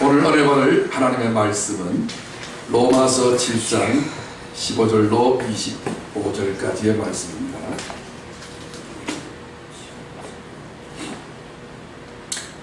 오늘 은혜 받을 하나님의 말씀은 로마서 7장 15절로 25절까지의 말씀입니다.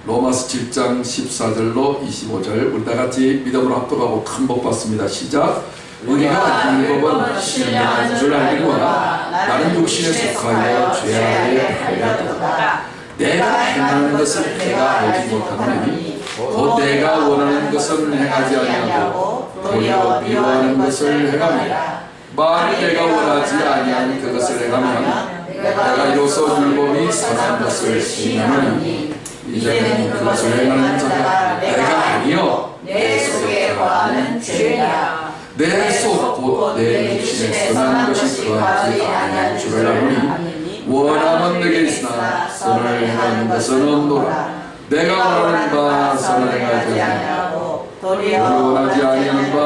로마서 7장 14절로 25절 우리 다같이 믿음으로 합독하고 큰 복 받습니다. 시작. 우리가 율법은 신령한 줄 알거니와 나는 육신에 속하여 죄악에 달렸도다. 내가 행하는 것을 내가 알지 못하노니 곧 내가 원하는 것은 행하지 아니하고 도리어 미워하는 것을 행함이라. 만일 내가 원하지 아니하는 그것을 행하면 내가 이로써 율법이 선한 것을 시인하노니 이제는 그것을 행하는 자가 내가 아니요 내 속에 거하는 죄냐. 내 속 곧 내 육신에 선한 것이 거하지 아니할 줄을 아노니 원함은 내게 있으나 선을 행하는 것은 없노라. 내가 원하는 바 선을 행하지 아니하고 도리어 원하지 아니하는 바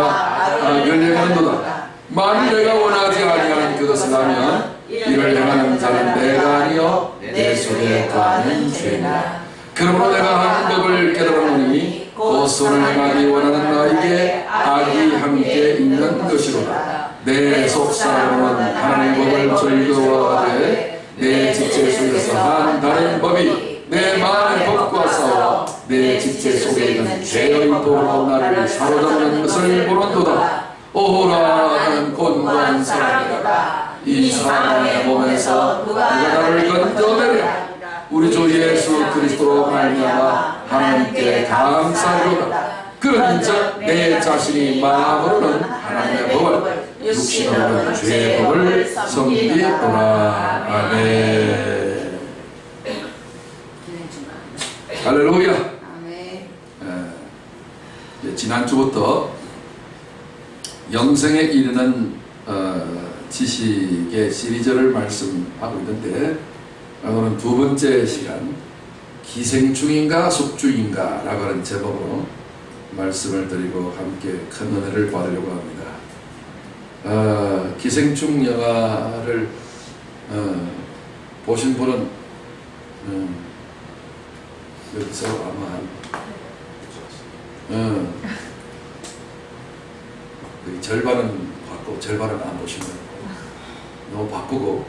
악을 행하는도다. 만일 내가 원하지 아니하는 그것을 하면 이를 행하는 자는 내가 아니요 내 속에 거하는 죄냐. 그러므로 내가 하는 법을 깨달았노니 곧 선을 행하기 원하는 나에게 악이 함께 있는 것이로다. 내 속사람은 하나님의 법을 즐거워하되 내 지체 속에서 한 다른 법이 내 마음의 법과 싸워 내 지체 속에 있는 죄의 도로 나를 사로잡는 것을 보는도다. 오호라 나는 곤고한 사람이다. 이 사람의 몸에서 누가 나를 건져내랴. 우리 주 예수 그리스도로 말미암아 하나님께 감사하리로다. 그런즉 내 자신이 마음으로는 하나님의 법을 육신으로는 죄의 법을 섬기노라. 아멘. 할렐루야. 지난주부터 영생에 이르는 지식의 시리즈를 말씀하고 있는데 오늘은 두 번째 시간 기생충인가 숙주인가 라고 하는 제목으로 말씀을 드리고 함께 큰 은혜를 받으려고 합니다. 기생충 영화를 보신 분은 여기서 아마 절반은 봤고 절반은 안 보신 거예요. 너무 바쁘고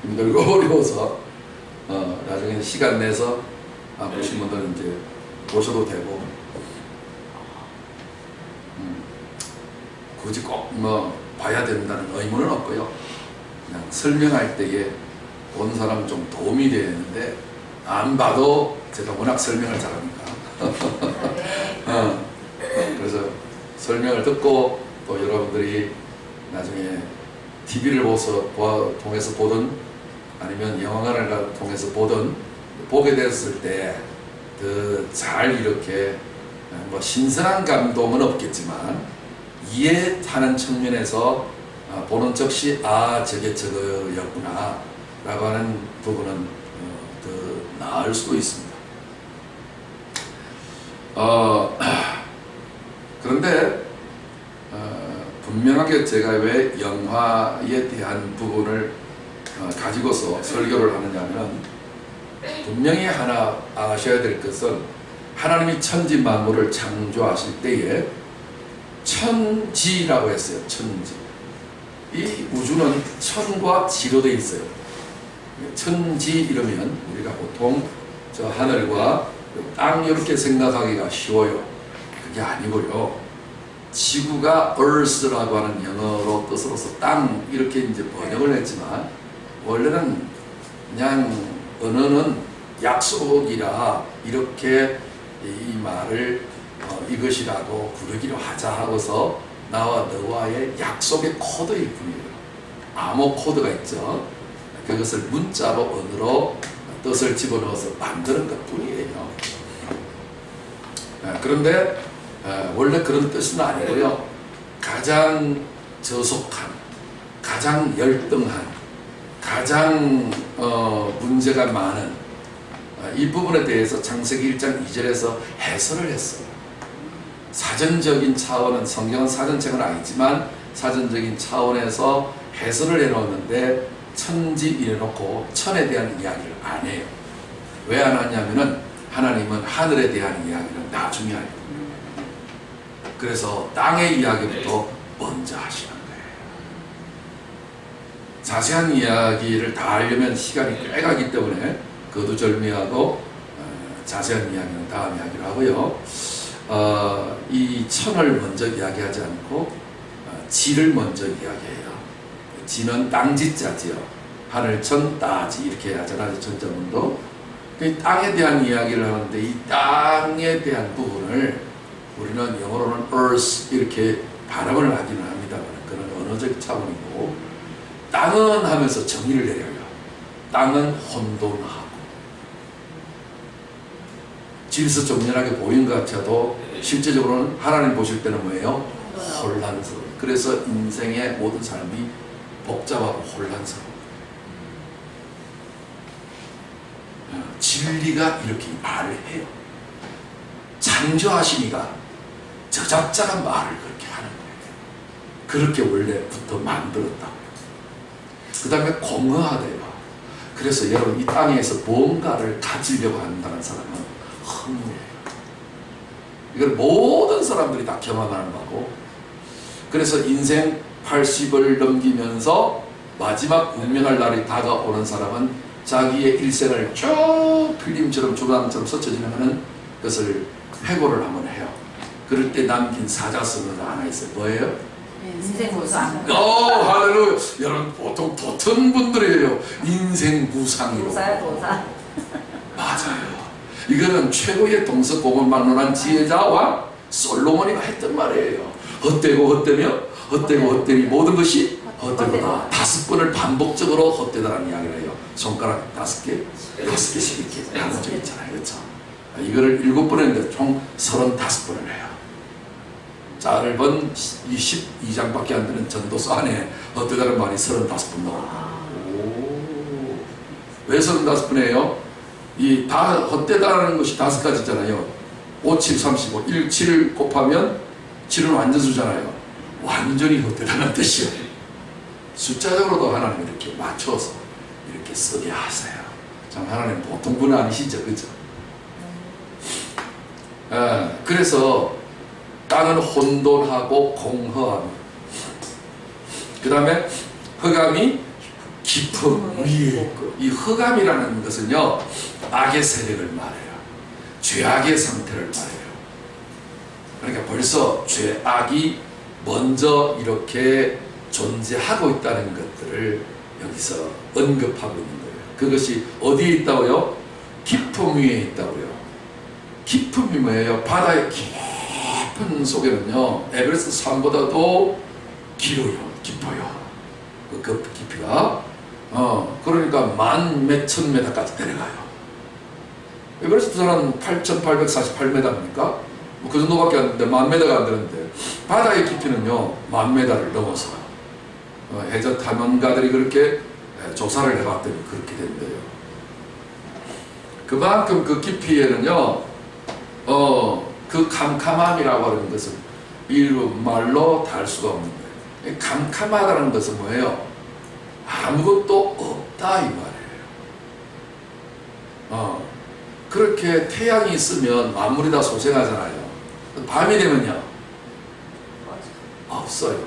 힘들고 어려워서 나중에 시간 내서 보신 분들은 이제 보셔도 되고 굳이 꼭 봐야 된다는 의무는 없고요. 그냥 설명할 때에 본 사람 좀 도움이 되는데 안 봐도 제가 워낙 설명을 잘하니까 그래서 설명을 듣고 또 여러분들이 나중에 TV를 통해서 보든 아니면 영화관을 통해서 보든 보게 됐을 때 더 잘 이렇게 신선한 감동은 없겠지만 이해하는 측면에서 보는 즉시 저게 저거였구나 라고 하는 부분은 더 나을 수도 있습니다. 그런데 분명하게 제가 왜 영화에 대한 부분을 가지고서 설교를 하느냐면 분명히 하나 아셔야 될 것은 하나님이 천지 만물을 창조하실 때에 천지라고 했어요. 천지. 이 우주는 천과 지로 되어 있어요. 천지 이러면 우리가 보통 저 하늘과 땅 이렇게 생각하기가 쉬워요. 그게 아니고요. 지구가 Earth라고 하는 영어로 뜻으로서 땅 이렇게 이제 번역을 했지만 원래는 그냥 언어는 약속이라 이렇게 이 말을 이것이라도 부르기로 하자 하고서 나와 너와의 약속의 코드일 뿐이에요. 암호 코드가 있죠. 그것을 문자로 언어로 뜻을 집어넣어서 만드는 것 뿐이에요. 그런데 원래 그런 뜻은 아니고요. 가장 저속한, 가장 열등한, 가장 문제가 많은 이 부분에 대해서 창세기 1장 2절에서 해설을 했어요. 사전적인 차원은 성경은 사전책은 아니지만 사전적인 차원에서 해설을 해놓았는데 천지 이래놓고 천에 대한 이야기를 안 해요. 왜 안 하냐면은 하나님은 하늘에 대한 이야기는 나중에 하요. 그래서 땅의 이야기부터 먼저 하시는 거예요. 자세한 이야기를 다 하려면 시간이 꽤 가기 때문에 거두절미하고 자세한 이야기는 다음 이야기를 하고요. 이 천을 먼저 이야기하지 않고 지를 먼저 이야기해요. 지는 땅지자지요. 하늘천 따지 이렇게 하잖아요. 천자문도. 땅에 대한 이야기를 하는데 이 땅에 대한 부분을 우리는 영어로는 earth 이렇게 발음을 하기는 합니다만 그건 언어적 차원이고, 땅은 하면서 정의를 내려요. 땅은 혼돈하고 질서정연하게 보이는 것 같아도 실제적으로는 하나님 보실 때는 뭐예요? 혼란스러워요. 그래서 인생의 모든 삶이 복잡하고 혼란스러워요. 진리가 이렇게 말을 해요. 창조하시니가 저작자가 말을 그렇게 하는 거예요. 그렇게 원래부터 만들었다고요. 그 다음에 공허하대요. 그래서 여러분 이 땅에서 뭔가를 가지려고 한다는 사람은 허무해요. 이걸 모든 사람들이 다 경험하는 거고, 그래서 인생 80을 넘기면서 마지막 운명할 날이 다가오는 사람은 자기의 일생을 쭉 필름처럼 조각처럼 스쳐지나가는 것을 회고를 한번 해요. 그럴 때 남긴 사자성어가 하나 있어요. 뭐예요? 인생 무상. 할렐루야. 여러분 보통 도튼 분들이에요. 인생 무상이로. 도사. 맞아요. 이거는 최고의 동서고금을 막론한 지혜자와 솔로몬이가 했던 말이에요. 헛되고 헛되며 헛되고 헛되니 모든 것이 헛되다. 5번을 반복적으로 헛되다라는 이야기를 해요. 손가락 5개, 5개씩 이렇게 나눠져 있잖아요. 그렇죠? 이거를 7번 했는데 총 35번을 해요. 짧은 22장밖에 안 되는 전도서 안에 헛되다는 말이 35번 나와요. 왜 35번이에요? 이 다 헛되다라는 것이 5가지잖아요. 5, 7, 35. 1, 7을 곱하면 7은 완전수잖아요. 완전히 헛되다는 뜻이에요. 숫자적으로도 하나님 이렇게 맞춰서 이렇게 쓰게 하세요. 참 하나님 보통 분은 아니시죠, 그죠? 그래서 땅은 혼돈하고 공허함. 그 다음에 흑암이 깊음 위에 있고, 이 흑암이라는 것은요 악의 세력을 말해요. 죄악의 상태를 말해요. 그러니까 벌써 죄악이 먼저 이렇게 존재하고 있다는 것들을 여기서 언급하고 있는 거예요. 그것이 어디에 있다고요? 깊음 위에 있다고요. 깊음이 뭐예요? 바다의 깊은 속에는요 에베레스트 산보다도 깊어요. 그 깊이가 그러니까 만 몇천 메다까지 내려가요. 에베레스트 산은 8,848m입니까? 뭐 그 정도밖에 안 되는데 10,000m가 안 되는데 바다의 깊이는요 10,000m를 넘어서 해저 탐험가들이 그렇게 조사를 해봤더니 그렇게 된대요. 그만큼 그 깊이에는요 그 캄캄함이라고 하는 것은 말로 다 할 수가 없는 거예요. 캄캄하다는 것은 뭐예요? 아무것도 없다 이 말이에요. 그렇게 태양이 있으면 만물이 다 소생하잖아요. 밤이 되면요 없어요.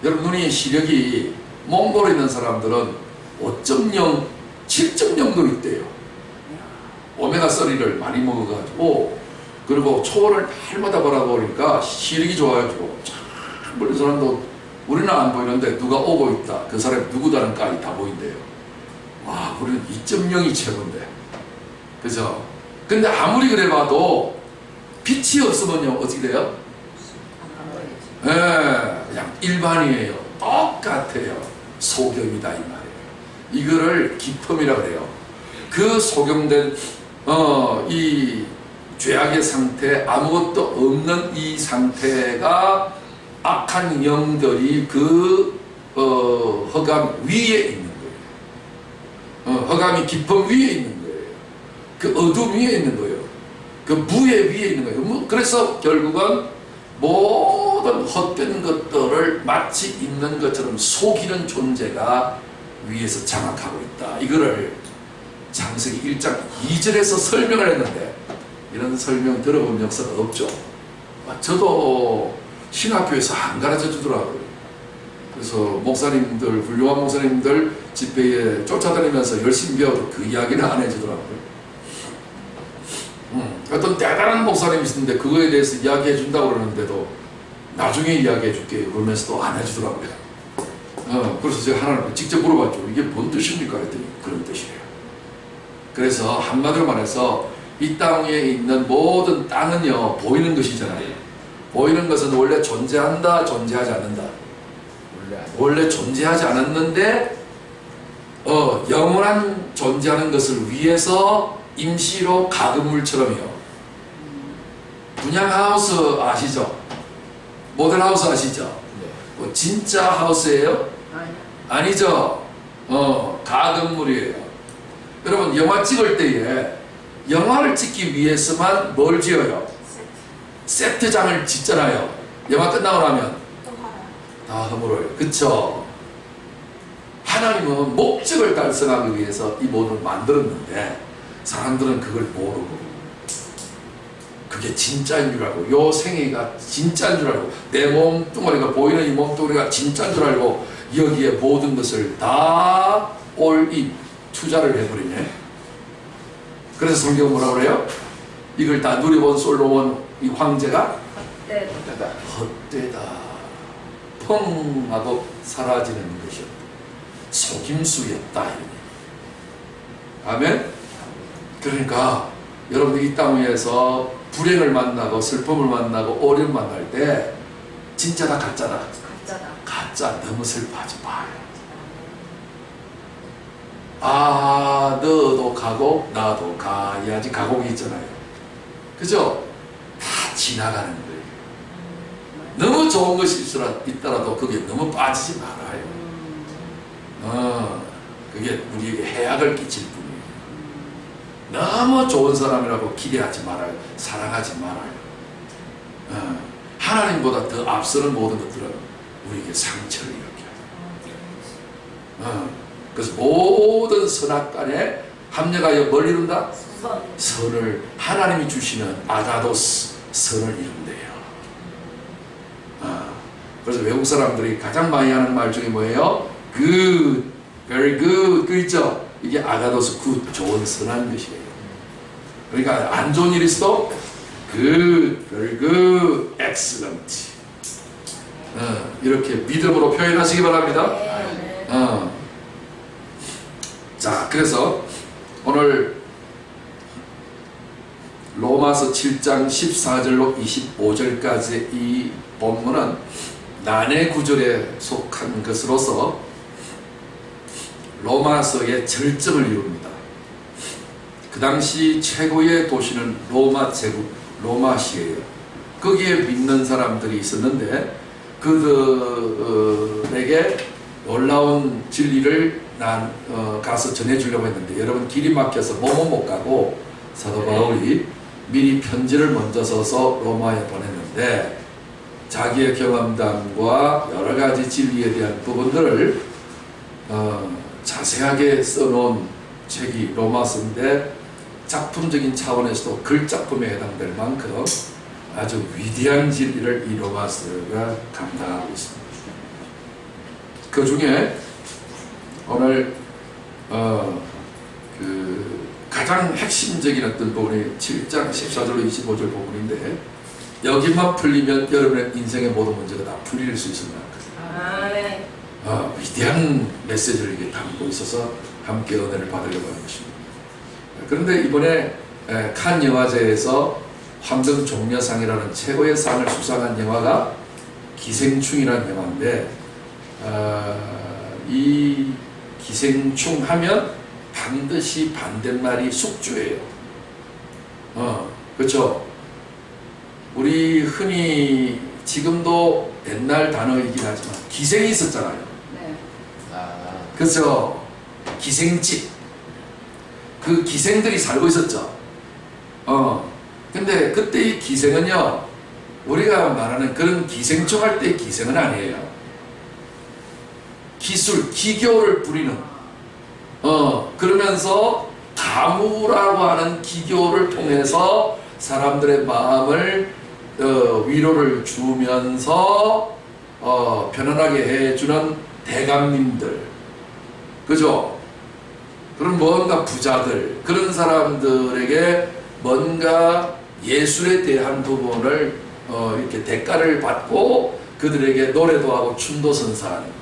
여러분 눈이 시력이 몽골에 있는 사람들은 5.0, 7.0도 있대요. 오메가3를 많이 먹어가지고, 그리고 초원을 날마다 바라보니까 시력이 좋아가지고 참 멀리 사람도 우리는 안 보이는데 누가 오고 있다, 그 사람이 누구다는 깔이 다 보인대요. 와, 우리는 2.0이 최고인데, 그죠? 근데 아무리 그래봐도 빛이 없으면요 어떻게 돼요? 그냥 일반이에요. 똑같아요. 소경이다 이 말이에요. 이거를 기품이라고 그래요. 그 소경된 이 죄악의 상태, 아무것도 없는 이 상태가 악한 영들이 그 흑암 위에 있는 거예요. 흑암이 기품 위에 있는 거예요. 그 어둠 위에 있는 거예요. 그 무의 위에 있는 거예요. 그래서 결국은 모든 헛된 것들을 마치 있는 것처럼 속이는 존재가 위에서 장악하고 있다. 이거를 창세기 1장 2절에서 설명을 했는데 이런 설명 들어본 역사가 없죠. 저도 신학교에서 안 가르쳐 주더라고요. 그래서 목사님들, 훌륭한 목사님들 집회에 쫓아다니면서 열심히 배워도 그 이야기는 안 해주더라고요. 어떤 대단한 목사님이 있었는데 그거에 대해서 이야기해 준다고 그러는데도 나중에 이야기해 줄게 그러면서도 안 해주더라고요. 그래서 제가 하나님께 직접 물어봤죠. 이게 뭔 뜻입니까? 했더니 그런 뜻이래요. 그래서 한마디로 말해서 이 땅 위에 있는 모든 땅은요 보이는 것이잖아요. 보이는 것은 원래 존재한다, 존재하지 않는다. 원래 존재하지 않았는데 영원한 존재하는 것을 위해서 임시로 가금물처럼요. 분양하우스 아시죠? 모델하우스 아시죠? 진짜 하우스예요? 아니죠. 가금물이에요. 여러분 영화 찍을 때에 영화를 찍기 위해서만 뭘 지어요? 세트장을 짓잖아요. 영화 끝나고 나면 다 허물어요. 그쵸? 하나님은 목적을 달성하기 위해서 이 모든 걸 만들었는데 사람들은 그걸 모르고 그게 진짜인 줄 알고 요 생애가 진짜인 줄 알고 내 몸뚱아리가 보이는 이 몸뚱아리가 진짜인 줄 알고 여기에 모든 것을 다 올인 투자를 해버리네. 그래서 성경은 뭐라고 그래요? 이걸 다 누려본 솔로몬 이 황제가 헛되다 펑 하고 사라지는 것이었다. 속임수였다. 아멘? 그러니까 여러분들 이 땅 위에서 불행을 만나고 슬픔을 만나고 어려움을 만날 때 진짜다 가짜다? 가짜. 너무 슬퍼하지 마요. 너도 가고 나도 가야지 가곡이 있잖아요. 그죠? 다 지나가는 거예요. 너무 좋은 것이 있더라도 그게 너무 빠지지 말아요. 그게 우리에게 해악을 끼칠 뿐이에요. 너무 좋은 사람이라고 기대하지 말아요. 사랑하지 말아요. 하나님보다 더 앞서는 모든 것들은 우리에게 상처를 일으켜요. 그래서 모든 선악간에 합력하여 뭘 이룬다? 선을 하나님이 주시는 아가도스 선을 이룬대요. 그래서 외국 사람들이 가장 많이 하는 말 중에 뭐예요? good, very good, 그 있죠? 이게 아가도스 good, 좋은 선한 것이에요. 그러니까 안 좋은 일이 있어도 good, very good, excellent 이렇게 믿음으로 표현하시기 바랍니다. 자, 그래서 오늘 로마서 7장 14절로 25절까지 이 본문은 난해 구절에 속한 것으로서 로마서의 절정을 이룹니다. 그 당시 최고의 도시는 로마 제국, 로마시예요. 거기에 믿는 사람들이 있었는데 그들에게 놀라운 진리를 가서 전해주려고 했는데 여러분 길이 막혀서 못 가고 사도 바울이 미리 편지를 먼저 써서 로마에 보냈는데 자기의 경험담과 여러 가지 진리에 대한 부분들을 자세하게 써놓은 책이 로마서인데 작품적인 차원에서도 글작품에 해당될 만큼 아주 위대한 진리를 이 로마서가 감당하고 있습니다. 그 중에 오늘 가장 핵심적인 어떤 부분이 7장 14절로 25절 부분인데 여기만 풀리면 여러분의 인생의 모든 문제가 다 풀릴 수 있습니다. 위대한 메시지를 이게 담고 있어서 함께 은혜를 받으려고 하는 것입니다. 그런데 이번에 칸 영화제에서 황금 종려상이라는 최고의 상을 수상한 영화가 기생충이라는 영화인데 이 기생충 하면 반드시 반대말이 숙주예요. 그렇죠? 우리 흔히 지금도 옛날 단어이긴 하지만 기생이 있었잖아요. 그렇죠? 기생집. 그 기생들이 살고 있었죠. 근데 그때 이 기생은요, 우리가 말하는 그런 기생충 할 때 기생은 아니에요. 기술, 기교를 부리는, 그러면서 가무라고 하는 기교를 통해서 사람들의 마음을 위로를 주면서 편안하게 해주는 대감님들, 그죠? 그런 뭔가 부자들, 그런 사람들에게 뭔가 예술에 대한 부분을 이렇게 대가를 받고 그들에게 노래도 하고 춤도 선사하는,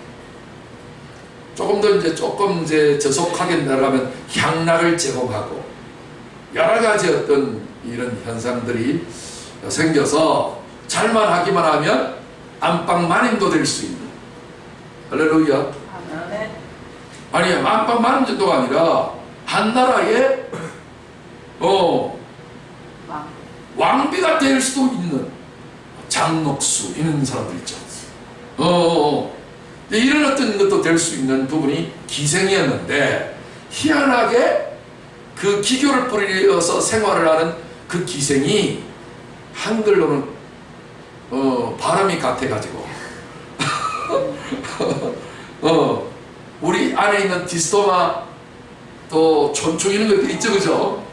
조금 이제 저속하게 나가면 향락을 제공하고 여러 가지 어떤 이런 현상들이 생겨서 잘만 하기만 하면 안방 마님도 될 수 있는. 할렐루야. 아니, 안방 마님 정도가 아니라 한 나라의 왕비가 될 수도 있는 장녹수 이런 사람들 있죠. 이런 어떤 것도 될 수 있는 부분이 기생이었는데, 희한하게 그 기교를 뿌리려서 생활을 하는 그 기생이 한글로는 바람이 같아가지고 우리 안에 있는 디스토마 또 촌충 이런 것들이 있죠, 그죠?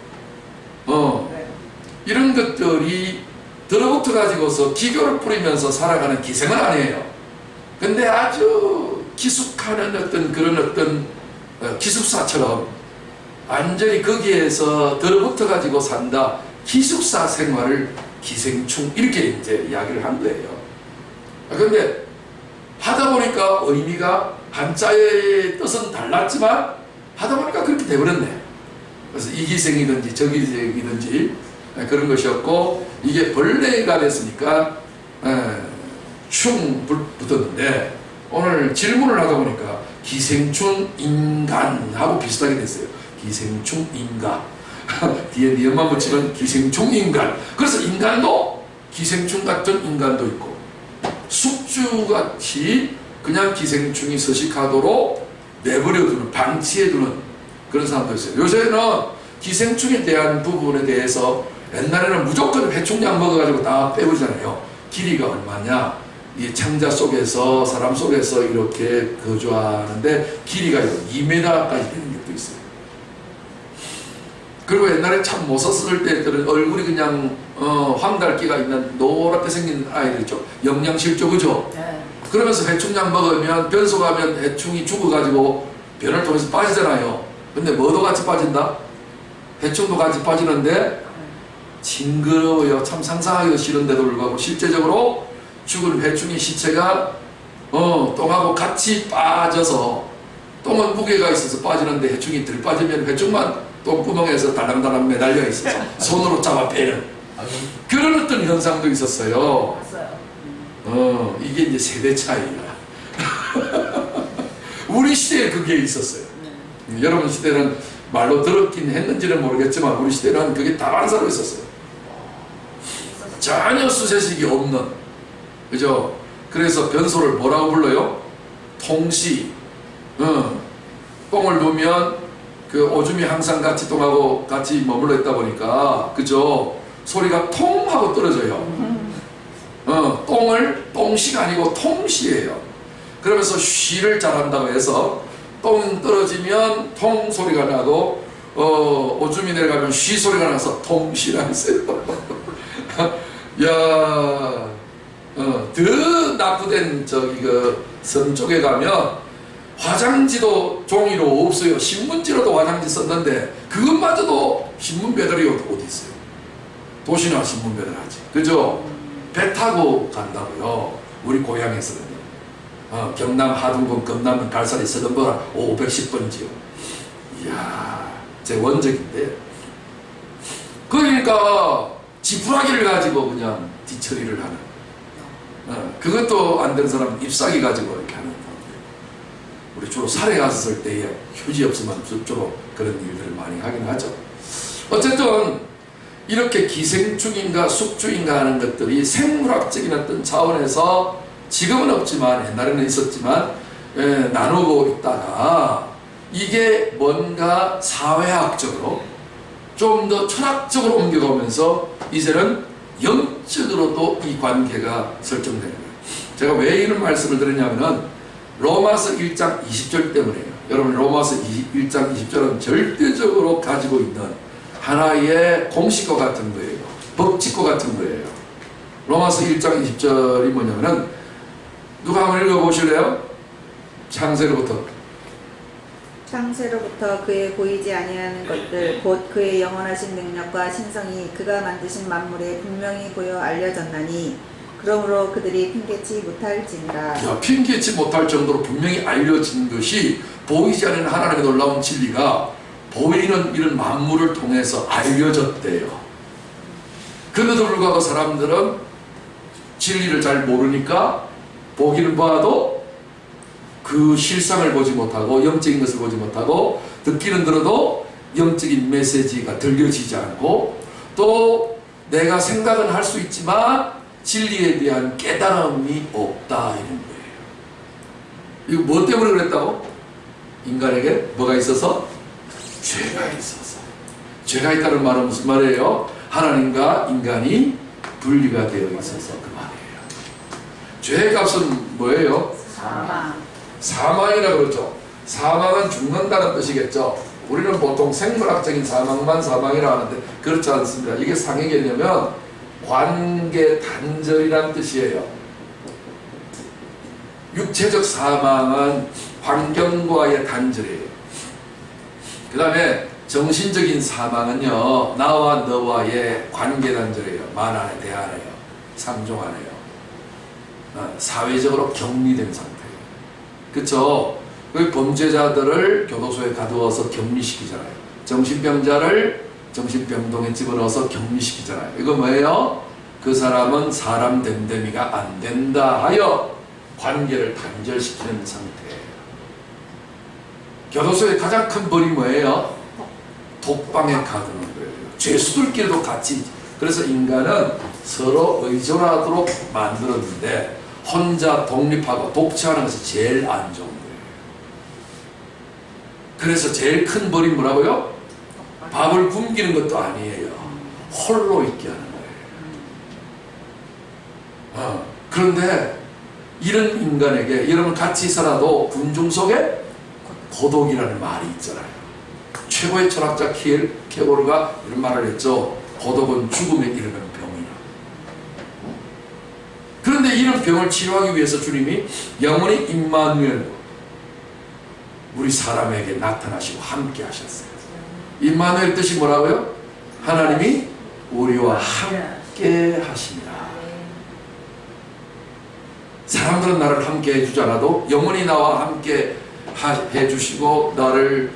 이런 것들이 들어붙어 가지고서 기교를 뿌리면서 살아가는 기생은 아니에요. 근데 아주 기숙하는 그런 기숙사처럼 완전히 거기에서 들어붙어 가지고 산다, 기숙사 생활을 기생충 이렇게 이제 이야기를 한 거예요. 그런데 하다 보니까 의미가 한자의 뜻은 달랐지만 하다 보니까 그렇게 돼버렸네. 그래서 이 기생이든지 저 기생이든지 그런 것이었고, 이게 벌레가 됐으니까 충 붙었는데, 오늘 질문을 하다 보니까 기생충 인간하고 비슷하게 됐어요. 기생충 인간. 뒤에 니엄만 붙이면 기생충 인간. 그래서 인간도 기생충 같은 인간도 있고, 숙주같이 그냥 기생충이 서식하도록 내버려두는, 방치해두는 그런 사람도 있어요. 요새는 기생충에 대한 부분에 대해서, 옛날에는 무조건 회충약 먹어가지고 다 빼버리잖아요. 길이가 얼마냐, 이 창자 속에서, 사람 속에서 이렇게 거주하는데 길이가 2m까지 되는 것도 있어요. 그리고 옛날에 참 못 썼을 때들은 얼굴이 그냥 황달기가 있는 노랗게 생긴 아이들 있죠. 영양실조, 그죠? 네. 그러면서 회충약 먹으면 변소 가면 회충이 죽어가지고 변을 통해서 빠지잖아요. 근데 뭐도 같이 빠진다? 회충도 같이 빠지는데 징그러워요. 참 상상하기가 싫은데도 불구하고 실제적으로 죽은 회충의 시체가 똥하고 같이 빠져서, 똥은 무게가 있어서 빠지는데 회충이 덜 빠지면 회충만 똥구멍에서 달랑달랑 매달려 있어서 손으로 잡아 빼는 그런 어떤 현상도 있었어요. 이게 이제 세대 차이야. 우리 시대에 그게 있었어요. 여러분 시대는 말로 들었긴 했는지는 모르겠지만 우리 시대는 그게 다반사로 있었어요. 전혀 수세식이 없는, 그죠? 그래서 변소를 뭐라고 불러요? 통시. 똥을 누우면 그 오줌이 항상 같이 똥하고 같이 머물러 있다 보니까, 그죠? 소리가 통 하고 떨어져요. 똥시가 아니고 통시예요. 그러면서 쉬를 잘한다고 해서 똥 떨어지면 통 소리가 나고 오줌이 내려가면 쉬 소리가 나서 통시라 했어요. 야, 더 나쁘된 섬 쪽에 가면 화장지도 종이로 없어요. 신문지로도 화장지 썼는데 그것마저도 신문 배달이 어디 있어요? 도시나 신문 배달하지, 그죠? 배 타고 간다고요. 우리 고향에서는요. 경남 하동군 금남면 갈사리 서건보라 510번지요. 이야, 제 원적인데. 그러니까 지푸라기를 가지고 그냥 뒤처리를 하는. 그것도 안 되는 사람은 잎사귀 가지고 이렇게 하는 사람들. 우리 주로 산에 갔을 때에 휴지 없으면 주로 그런 일들을 많이 하긴 하죠. 어쨌든 이렇게 기생충인가 숙주인가 하는 것들이 생물학적인 어떤 차원에서 지금은 없지만 옛날에는 있었지만 나누고 있다가, 이게 뭔가 사회학적으로 좀 더 철학적으로 옮겨가면서 이제는 영적으로도 이 관계가 설정되는 거예요. 제가 왜 이런 말씀을 드리냐면은 로마서 1장 20절 때문에요. 여러분 로마서 1장 20절은 절대적으로 가지고 있는 하나의 공식과 같은 거예요. 법칙과 같은 거예요. 로마서 1장 20절이 뭐냐면은 누가 한번 읽어보실래요? 창세로부터 그의 보이지 아니하는 것들 곧 그의 영원하신 능력과 신성이 그가 만드신 만물에 분명히 보여 알려졌나니 그러므로 그들이 핑계치 못할지니라. 야, 핑계치 못할 정도로 분명히 알려진 것이 보이지 않는 하나님의 놀라운 진리가 보이는 이런 만물을 통해서 알려졌대요. 그런데도 불구하고 사람들은 진리를 잘 모르니까 보기는 봐도 그 실상을 보지 못하고 영적인 것을 보지 못하고 듣기는 들어도 영적인 메시지가 들려지지 않고 또 내가 생각은 할 수 있지만 진리에 대한 깨달음이 없다 이런 거예요. 이거 뭐 때문에 그랬다고? 인간에게 뭐가 있어서? 죄가 있어서. 죄가 있다는 말은 무슨 말이에요? 하나님과 인간이 분리가 되어 있어서 그 말이에요. 죄의 값은 뭐예요? 사망이라 그러죠. 사망은 죽는다는 뜻이겠죠. 우리는 보통 생물학적인 사망만 사망이라 하는데 그렇지 않습니다. 이게 상의 개념은 관계 단절이라는 뜻이에요. 육체적 사망은 환경과의 단절이에요. 그 다음에 정신적인 사망은요, 나와 너와의 관계 단절이에요. 말 안 해, 대화 안 해요. 상종 안 해요. 사회적으로 격리된 상태예요. 그쵸? 그 범죄자들을 교도소에 가두어서 격리시키잖아요. 정신병자를 정신병동에 집어넣어서 격리시키잖아요. 이거 뭐예요? 그 사람은 사람 됨됨이가 안 된다 하여 관계를 단절시키는 상태예요. 교도소의 가장 큰 벌이 뭐예요? 독방에 가두는 거예요. 죄수들끼리도 같이. 그래서 인간은 서로 의존하도록 만들었는데 혼자 독립하고 독취하는 것이 제일 안 좋은 거예요. 그래서 제일 큰 벌이 뭐라고요? 밥을 굶기는 것도 아니에요. 홀로 있게 하는 거예요. 그런데 이런 인간에게 여러분 같이 살아도 군중 속에 고독이라는 말이 있잖아요. 최고의 철학자 케고르가 이런 말을 했죠. 고독은 죽음에 이르는 병이라. 그런데 이런 병을 치료하기 위해서 주님이 영원히 임마누엘 우리 사람에게 나타나시고 함께 하셨어요. 임마누엘 뜻이 뭐라고요? 하나님이 우리와 함께 하십니다. 사람들은 나를 함께 해주지 않아도 영원히 나와 함께 해주시고 나를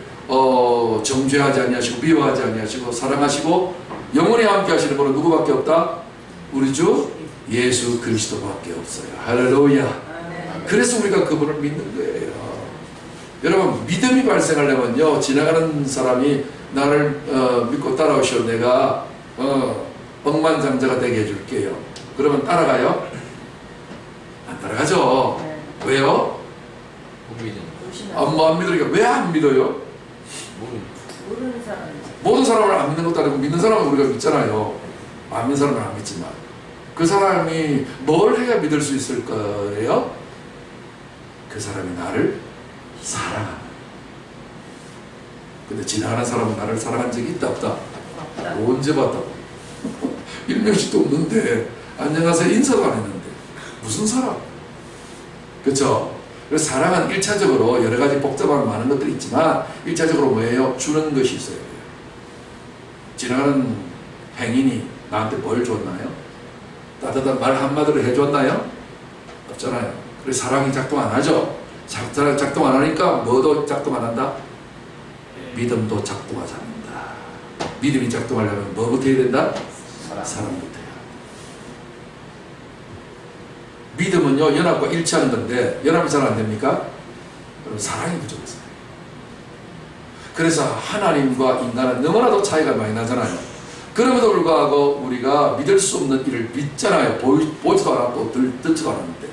정죄하지 아니하시고 미워하지 아니하시고 사랑하시고 영원히 함께 하시는 분은 누구밖에 없다? 우리 주 예수 그리스도밖에 없어요. 할렐루야. 그래서 우리가 그분을 믿는 거예요. 여러분 믿음이 발생하려면요 지나가는 사람이 나를 믿고 따라오시오 내가 억만장자가 되게 해줄게요. 그러면 따라가요? 안 따라가죠. 네. 왜요? 안 믿으니까. 왜 안 믿어요? 모르는 사람. 모든 사람을 안 믿는 것도 아니고 믿는 사람은 우리가 믿잖아요. 안 믿는 사람은 안 믿지만 그 사람이 뭘 해야 믿을 수 있을 거예요? 그 사람이 나를 사랑하는. 근데 지나가는 사람은 나를 사랑한 적이 있다 없다? 언제 봤다고? 일명씩도 없는데 안녕하세요 인사도 안 했는데 무슨 사랑? 그렇죠? 그래서 사랑은 1차적으로 여러 가지 복잡한 많은 것들이 있지만 1차적으로 뭐예요? 주는 것이 있어야 돼요. 지나가는 행인이 나한테 뭘 줬나요? 따뜻한 말 한마디로 해줬나요? 없잖아요. 그래서 사랑이 작동 안 하죠. 작동 안 하니까 뭐도 작동 안 한다? 믿음도 작동하지 않는다. 믿음이 작동하려면 뭐부터 해야 된다? 사랑부터 해야. 믿음은요 연합과 일치하는 건데 연합이 잘 안 됩니까? 그럼 사랑이 부족해서. 그래서 하나님과 인간은 너무나도 차이가 많이 나잖아요. 그럼에도 불구하고 우리가 믿을 수 없는 일을 믿잖아요. 보지도 않았고 듣지도 않았는데.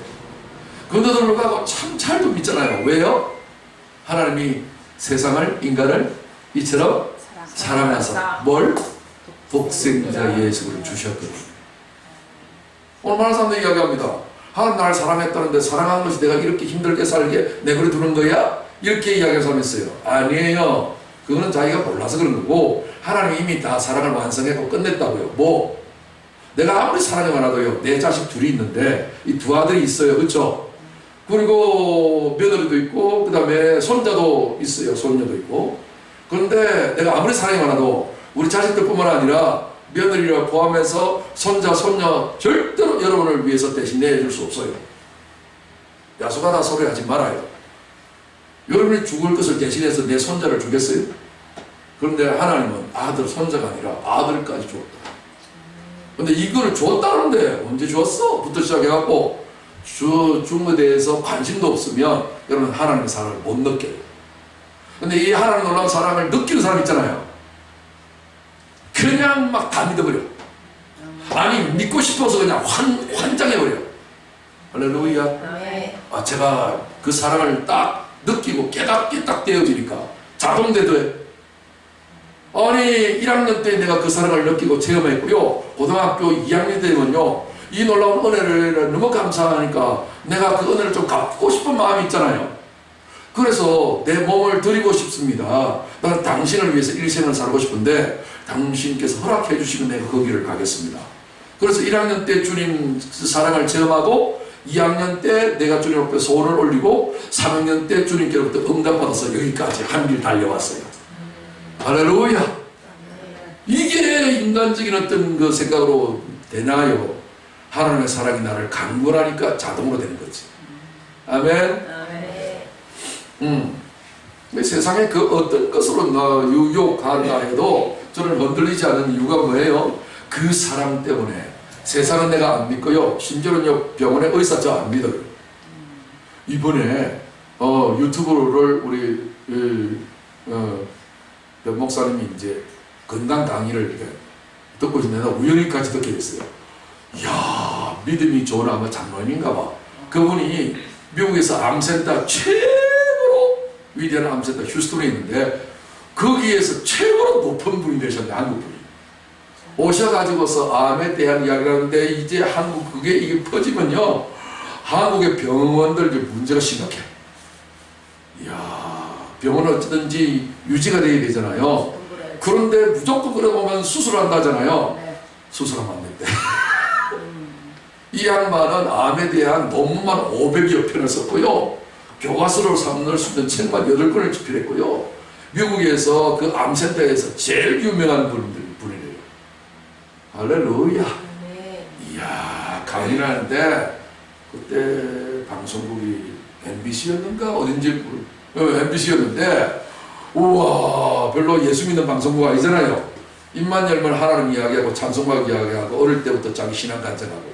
그런데도 불구하고 참 잘도 믿잖아요. 왜요? 하나님이 세상을 인간을 이처럼 사랑해서 뭘? 독생자 예수를 주셨거든요. 오늘 많은 사람들이 이야기합니다. 하나님 나를 사랑했다는데 사랑하는 것이 내가 이렇게 힘들게 살게 내버려 두는 거야? 이렇게 이야기하는 사람이 있어요. 아니에요. 그거는 자기가 몰라서 그런 거고 하나님이 이미 다 사랑을 완성했고 끝냈다고요. 뭐 내가 아무리 사랑이 많아도요, 내 자식 둘이 있는데 이 두 아들이 있어요. 그렇죠? 그리고 며느리도 있고 그 다음에 손자도 있어요. 손녀도 있고. 그런데 내가 아무리 사랑이 많아도 우리 자식들뿐만 아니라 며느리를 포함해서 손자, 손녀 절대로 여러분을 위해서 대신 내줄 수 없어요. 야수가다 소리 하지 말아요. 여러분이 죽을 것을 대신해서 내 손자를 주겠어요? 그런데 하나님은 아들, 손자가 아니라 아들까지 주었다. 근데 이거를 주었다는데 언제 주었어? 부터 시작해갖고 준 것에 대해서 관심도 없으면 여러분 하나님의 사랑을 못 느껴요. 근데 이 하나님 놀라운 사랑을 느끼는 사람 있잖아요. 그냥 막 다 믿어버려. 아니 믿고 싶어서 그냥 환장해버려. 할렐루야. 제가 그 사랑을 딱 느끼고 깨닫게 딱 되어지니까 자동되더래. 아니 1학년 때 내가 그 사랑을 느끼고 체험했고요. 고등학교 2학년 때면요, 이 놀라운 은혜를 너무 감사하니까 내가 그 은혜를 좀 갚고 싶은 마음이 있잖아요. 그래서 내 몸을 드리고 싶습니다. 나는 당신을 위해서 일생을 살고 싶은데 당신께서 허락해 주시면 내가 거기를 가겠습니다. 그래서 1학년 때 주님 사랑을 체험하고 2학년 때 내가 주님 앞에 소원을 올리고 3학년 때 주님께로부터 응답받아서 여기까지 한 길 달려왔어요. 할렐루야. 이게 인간적인 어떤 그 생각으로 되나요? 하나님의 사랑이 나를 강구하니까 자동으로 되는 거지. 아멘. 세상에 그 어떤 것으로 나 유혹한다 해도 저를 흔들리지 않는 이유가 뭐예요? 그 사랑 때문에. 세상은 내가 안 믿고요. 심지어는요, 병원의 의사 저 안 믿어요. 이번에 유튜브를 우리 몇 목사님이 이제 건강 강의를 이렇게 듣고 있는데 우연히까지 듣게 됐어요. 이야, 믿음이 좋은 아마 장로님인가 봐. 그분이 미국에서 암센터 최고로 위대한 암센터 휴스턴에 있는데 거기에서 최고로 높은 분이 되셨네. 한국분이 오셔가지고서 암에 대한 이야기를 하는데 이제 한국 그게 이게 퍼지면요, 한국의 병원들 문제가 심각해. 이야, 병원은 어찌든지 유지가 돼야 되잖아요. 그런데 무조건 그러면 수술한다잖아요. 수술하면 안 된대. 이 양반은 암에 대한 논문만 500여 편을 썼고요. 교과서로 삼을 수 있는 책만 8권을 집필했고요. 미국에서 그 암센터에서 제일 유명한 분이래요. 할렐루야. 이야, 강의를 하는데 그때 방송국이 MBC였는가 어딘지 MBC였는데 우와, 별로 예수 믿는 방송국 아니잖아요. 입만 열면 하나님 이야기하고 찬송가 이야기하고 어릴 때부터 자기 신앙 간증하고.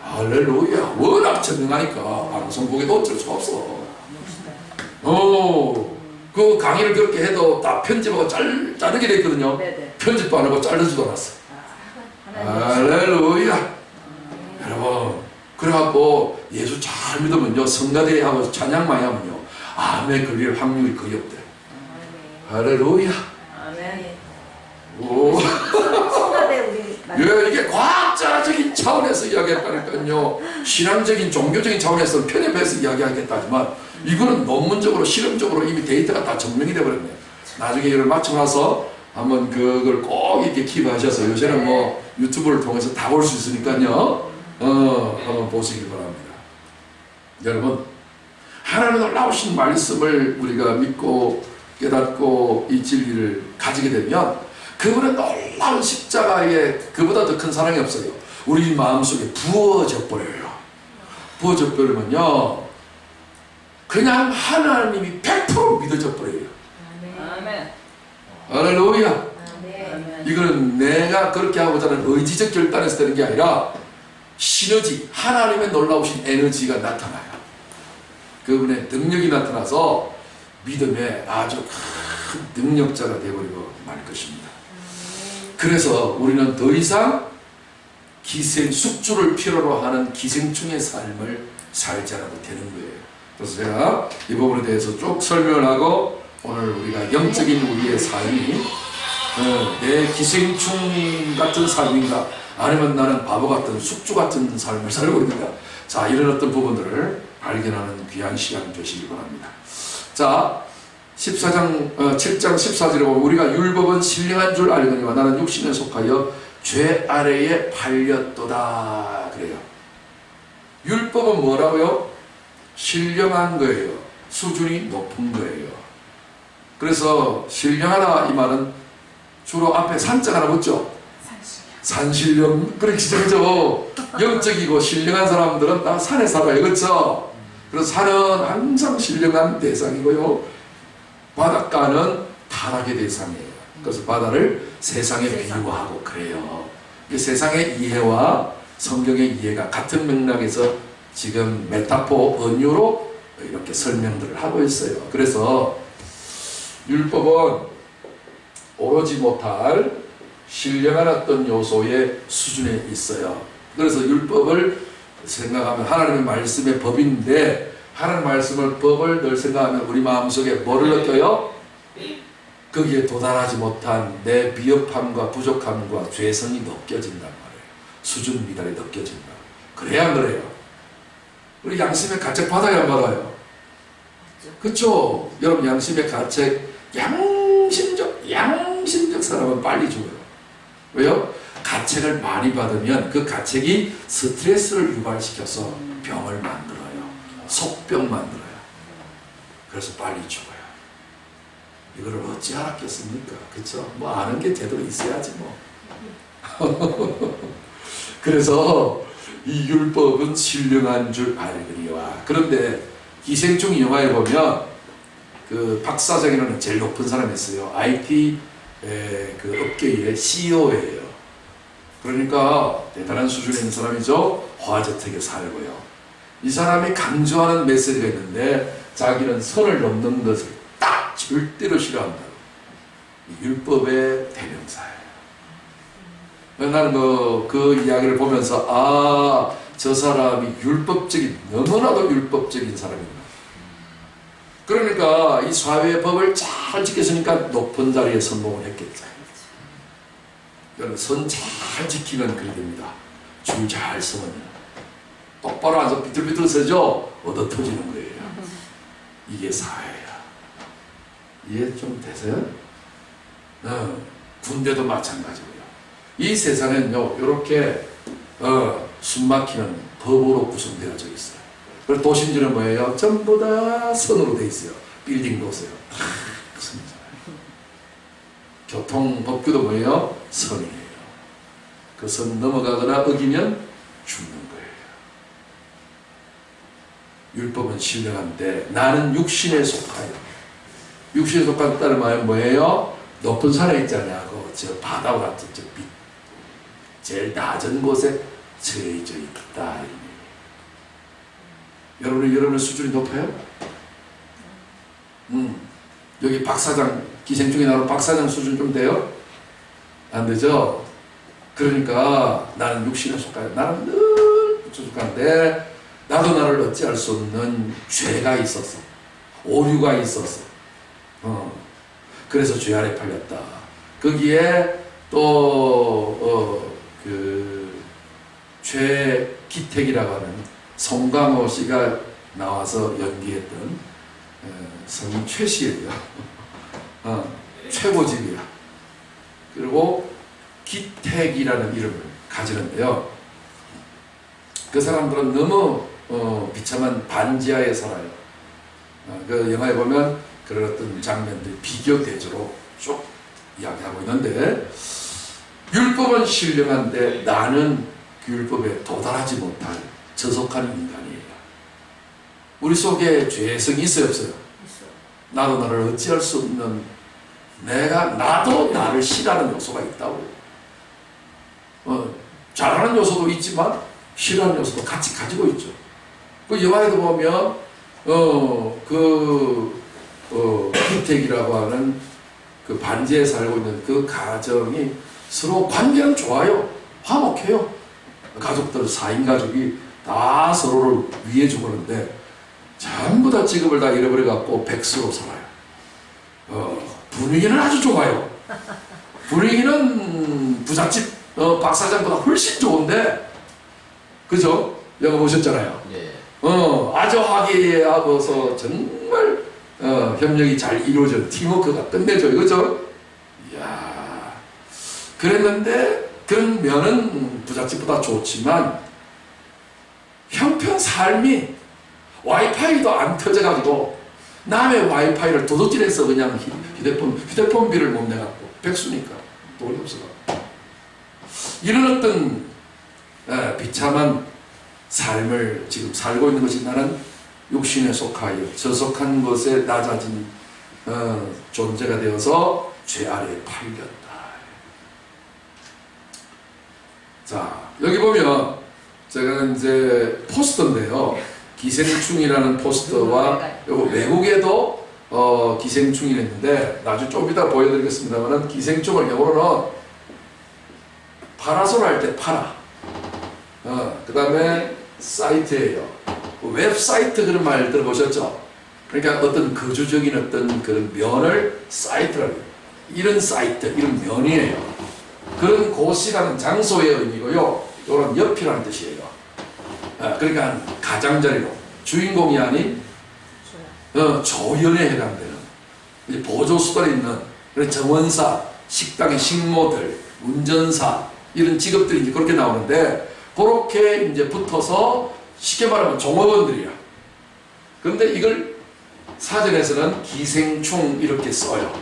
할렐루야. 워낙 전능하니까 방송국에도 어쩔 수가 없어. 그 강의를 그렇게 해도 다 편집하고 자르게 돼 있거든요. 편집도 안 하고 자르지도 않았어. 할렐루야. 여러분, 그래갖고 예수 잘 믿으면요, 성가대회 하고 찬양 많이 하면요, 암에 걸릴 확률이 거의 없대. 할렐루야. 오. 예, 이게 과학자적인 차원에서 이야기했다니까요. 신앙적인 종교적인 차원에서 편협해서 이야기하겠다지만 이거는 논문적으로 실험적으로 이미 데이터가 다 증명이 되어버렸네. 나중에 이걸 맞춰 나서 한번 그걸 꼭 이렇게 킵하셔서 요새는 뭐 유튜브를 통해서 다 볼 수 있으니까요. 한번 보시기 바랍니다. 여러분, 하나님의 놀라우신 말씀을 우리가 믿고 깨닫고 이 진리를 가지게 되면 그분의 놀라운 십자가에 그보다 더 큰 사랑이 없어요. 우리 마음속에 부어져 버려요. 부어져 버리면요, 그냥 하나님이 100% 믿어져 버려요. 아멘. 할렐루야. 아멘. 이거는 내가 그렇게 하고자 하는 의지적 결단에서 되는 게 아니라 시너지, 하나님의 놀라우신 에너지가 나타나요. 그분의 능력이 나타나서 믿음의 아주 큰 능력자가 되어버리고 말 것입니다. 그래서 우리는 더 이상 기생, 숙주를 필요로 하는 기생충의 삶을 살지 않아도 되는 거예요. 그래서 제가 이 부분에 대해서 쭉 설명을 하고 오늘 우리가 영적인 우리의 삶이 내 기생충 같은 삶인가 아니면 나는 바보 같은 숙주 같은 삶을 살고 있는가, 자, 이런 어떤 부분들을 발견하는 귀한 시간 되시기 바랍니다. 자, 7장 14절에 보면 우리가 율법은 신령한 줄 알거니와 나는 육신에 속하여 죄 아래에 팔렸도다 그래요. 율법은 뭐라고요? 신령한 거예요. 수준이 높은 거예요. 그래서 신령하다 이 말은 주로 앞에 산자 하나 붙죠? 산신령. 그렇게 시작하죠. 영적이고 신령한 사람들은 다 산에 살아요. 그렇죠? 그래서 산은 항상 신령한 대상이고요. 바닷가는 타락의 대상이에요. 그래서 바다를 세상에 비유하고 그래요. 세상의 이해와 성경의 이해가 같은 맥락에서 지금 메타포, 은유로 이렇게 설명들을 하고 있어요. 그래서 율법은 오르지 못할 신령한 어떤 요소의 수준에 있어요. 그래서 율법을 생각하면 하나님의 말씀의 법인데 하나님 말씀을 법을 늘 생각하면 우리 마음속에 뭐를 느껴요? 거기에 도달하지 못한 내 비겁함과 부족함과 죄성이 느껴진단 말이에요. 수준 미달이 느껴진다. 그래야 안 그래요? 우리 양심의 가책 받아야 안 받아요? 그렇죠? 여러분 양심의 가책 양심적 사람은 빨리 죽어요. 왜요? 가책을 많이 받으면 그 가책이 스트레스를 유발시켜서 병을 만들어요. 속병 만들어요. 그래서 빨리 죽어요. 이거를 어찌 알았겠습니까? 그쵸? 뭐 아는 게 제대로 있어야지 뭐. 그래서 이 율법은 신령한 줄 알거니와. 그런데 기생충 영화에 보면 그 박사장이라는 제일 높은 사람이 있어요. IT 그 업계의 CEO예요. 그러니까 대단한 수준에 있는 사람이죠. 화저택에 살고요. 이 사람이 강조하는 메시지가 있는데 자기는 선을 넘는 것을 딱 절대로 싫어한다. 율법의 대명사예요. 나는 그 이야기를 보면서 저 사람이 너무나도 율법적인 사람이구나. 그러니까 이 사회의 법을 잘 지켰으니까 높은 자리에 성공을 했겠죠. 선 잘 지키면 그렇게 됩니다. 줄 잘 서면 똑바로 앉아서 비틀비틀 서죠. 얻어 터지는 거예요. 이게 사회야. 이해 좀 되세요? 군대도 마찬가지고요. 이 세상은요, 이렇게 숨막히는 법으로 구성되어져 있어요. 그리고 도심지는 뭐예요? 전부 다 선으로 돼 있어요. 빌딩 보세요. 교통 법규도 뭐예요? 선이에요. 그 선 넘어가거나 어기면 죽는 거예요. 율법은 신령한데 나는 육신에 속하여. 육신에 속한다는 말은 뭐예요? 높은 산에 있지 않냐고 저 바다와 같은 저 빛, 제일 낮은 곳에 처해져 있다. 여러분의 수준이 높아요? 여기 박사장, 기생충이 나오는 박사장 수준 좀 돼요? 안 되죠? 그러니까 나는 육신에 속하여. 나는 늘 부족한데 나도 나를 어찌할 수 없는 죄가 있었어. 오류가 있었어. 그래서 죄 아래 팔렸다. 거기에 또 최기택이라고 하는 송강호 씨가 나와서 연기했던 성인 최씨예요. 최고집이야. 그리고 기택이라는 이름을 가지는데요. 그 사람들은 너무 비참한 반지하에 살아요. 그 영화에 보면 그런 어떤 장면들 비교 대조로 쭉 이야기하고 있는데 율법은 신령한데 나는 그 율법에 도달하지 못할 저속한 인간이에요. 우리 속에 죄성이 있어요, 없어요? 나도 나를 어찌할 수 없는 나도 나를 싫어하는 요소가 있다고. 잘하는 요소도 있지만 싫어하는 요소도 같이 가지고 있죠. 그 영화에도 보면 기택이라고 하는 그 반지에 살고 있는 그 가정이 서로 관계는 좋아요. 화목해요. 가족들 4인 가족이 다 서로를 위해 주는데 전부 다 직업을 다 잃어버려갖고 백수로 살아요. 분위기는 아주 좋아요. 분위기는 부잣집 박사장보다 훨씬 좋은데, 그죠? 영화 보셨잖아요. 예. 아주 화기애애하고서 정말 협력이 잘 이루어져 팀워크가 끝내줘 이거죠. 이야, 그랬는데 그런 면은 부잣집보다 좋지만 형편 삶이 와이파이도 안 터져가지고 남의 와이파이를 도둑질해서 그냥 휴대폰비를 못 내갖고 백수니까 돈이 없어가지고 이런 어떤 비참한 삶을 지금 살고 있는 것이 나는 육신에 속하여 저속한 것에 낮아진 존재가 되어서 죄 아래에 팔렸다. 자, 여기 보면 제가 이제 포스터인데요. 기생충이라는 포스터와 외국에도 기생충이 있는데 나중에 좀 이따 보여드리겠습니다만 기생충을 영어로는 파라솔 할 때 파라. 그 다음에 사이트예요. 웹사이트 그런 말 들어보셨죠? 그러니까 어떤 거주적인 어떤 그런 면을 사이트라고 해요. 이런 사이트, 이런 면이에요. 그런 곳이라는 장소의 의미고요. 이런 옆이라는 뜻이에요. 그러니까 가장자리로 주인공이 아닌 조연에 해당되는 보조수들이 있는 정원사, 식당의 식모들, 운전사 이런 직업들이 이제 그렇게 나오는데 그렇게 이제 붙어서 쉽게 말하면 종업원들이야. 그런데 이걸 사전에서는 기생충 이렇게 써요.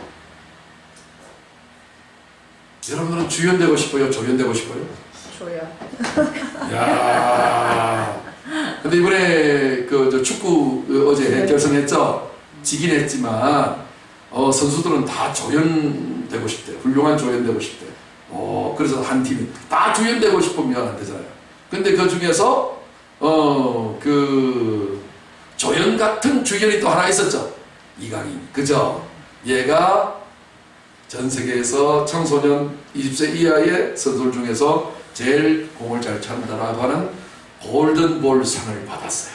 여러분들은 주연 되고 싶어요? 조연 되고 싶어요? 조연. 야. 근데 이번에 저 축구 어제 결승했죠? 지긴 했지만 선수들은 다 조연 되고 싶대. 훌륭한 조연 되고 싶대. 그래서 한 팀이 다 주연 되고 싶으면 안 되잖아요. 근데 그 중에서 그 조연 같은 주연이 또 하나 있었죠. 이강인. 그죠? 얘가 전 세계에서 청소년 20세 이하의 선수들 중에서 제일 공을 잘 찬다라고 하는 골든볼 상을 받았어요.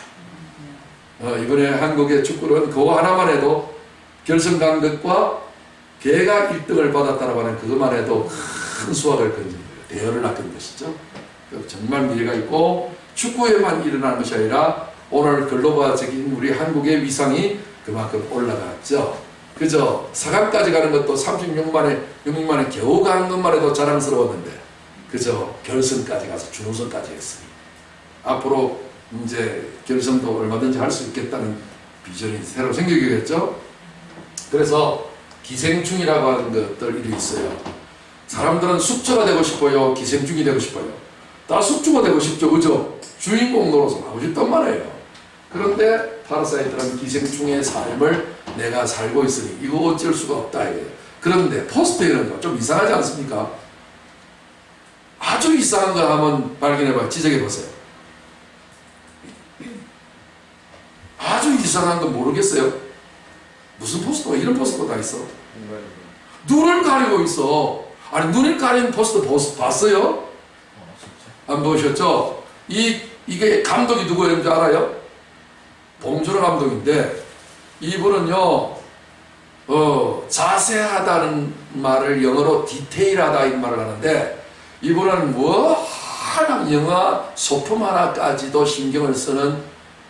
이번에 한국의 축구는 그거 하나만 해도 결승 강등과 걔가 1등을 받았다라고 하는 그것만 해도 큰 수확을 건진 거예요. 대열을 낚은 것이죠. 정말 미래가 있고 축구에만 일어나는 것이 아니라 오늘 글로벌적인 우리 한국의 위상이 그만큼 올라갔죠. 그죠? 4강까지 가는 것도 36만에 겨우 가는 것만 해도 자랑스러웠는데 그죠? 결승까지 가서 준우승까지 했으니 앞으로 이제 결승도 얼마든지 할 수 있겠다는 비전이 새로 생기겠죠? 그래서 기생충이라고 하는 것들이 있어요. 사람들은 숙주가 되고 싶어요? 기생충이 되고 싶어요? 다 숙주가 되고 싶죠. 그죠? 주인공 노릇을 하고 싶단 말이에요. 그런데 파라사이트라는 기생충의 삶을 내가 살고 있으니 이거 어쩔 수가 없다 이거예요. 그런데 포스트에는 좀 이상하지 않습니까? 아주 이상한 거 한번 발견해봐요. 지적해보세요. 아주 이상한 거 모르겠어요? 무슨 포스터가 이런 포스터가 다 있어? 눈을 가리고 있어. 아니 눈을 가린 포스터 봤어요? 안 보셨죠? 이게 감독이 누구였는지 알아요? 봉준호 감독인데 이분은요 자세하다는 말을 영어로 디테일하다 이 말을 하는데 이분은 하나 영화 소품 하나까지도 신경을 쓰는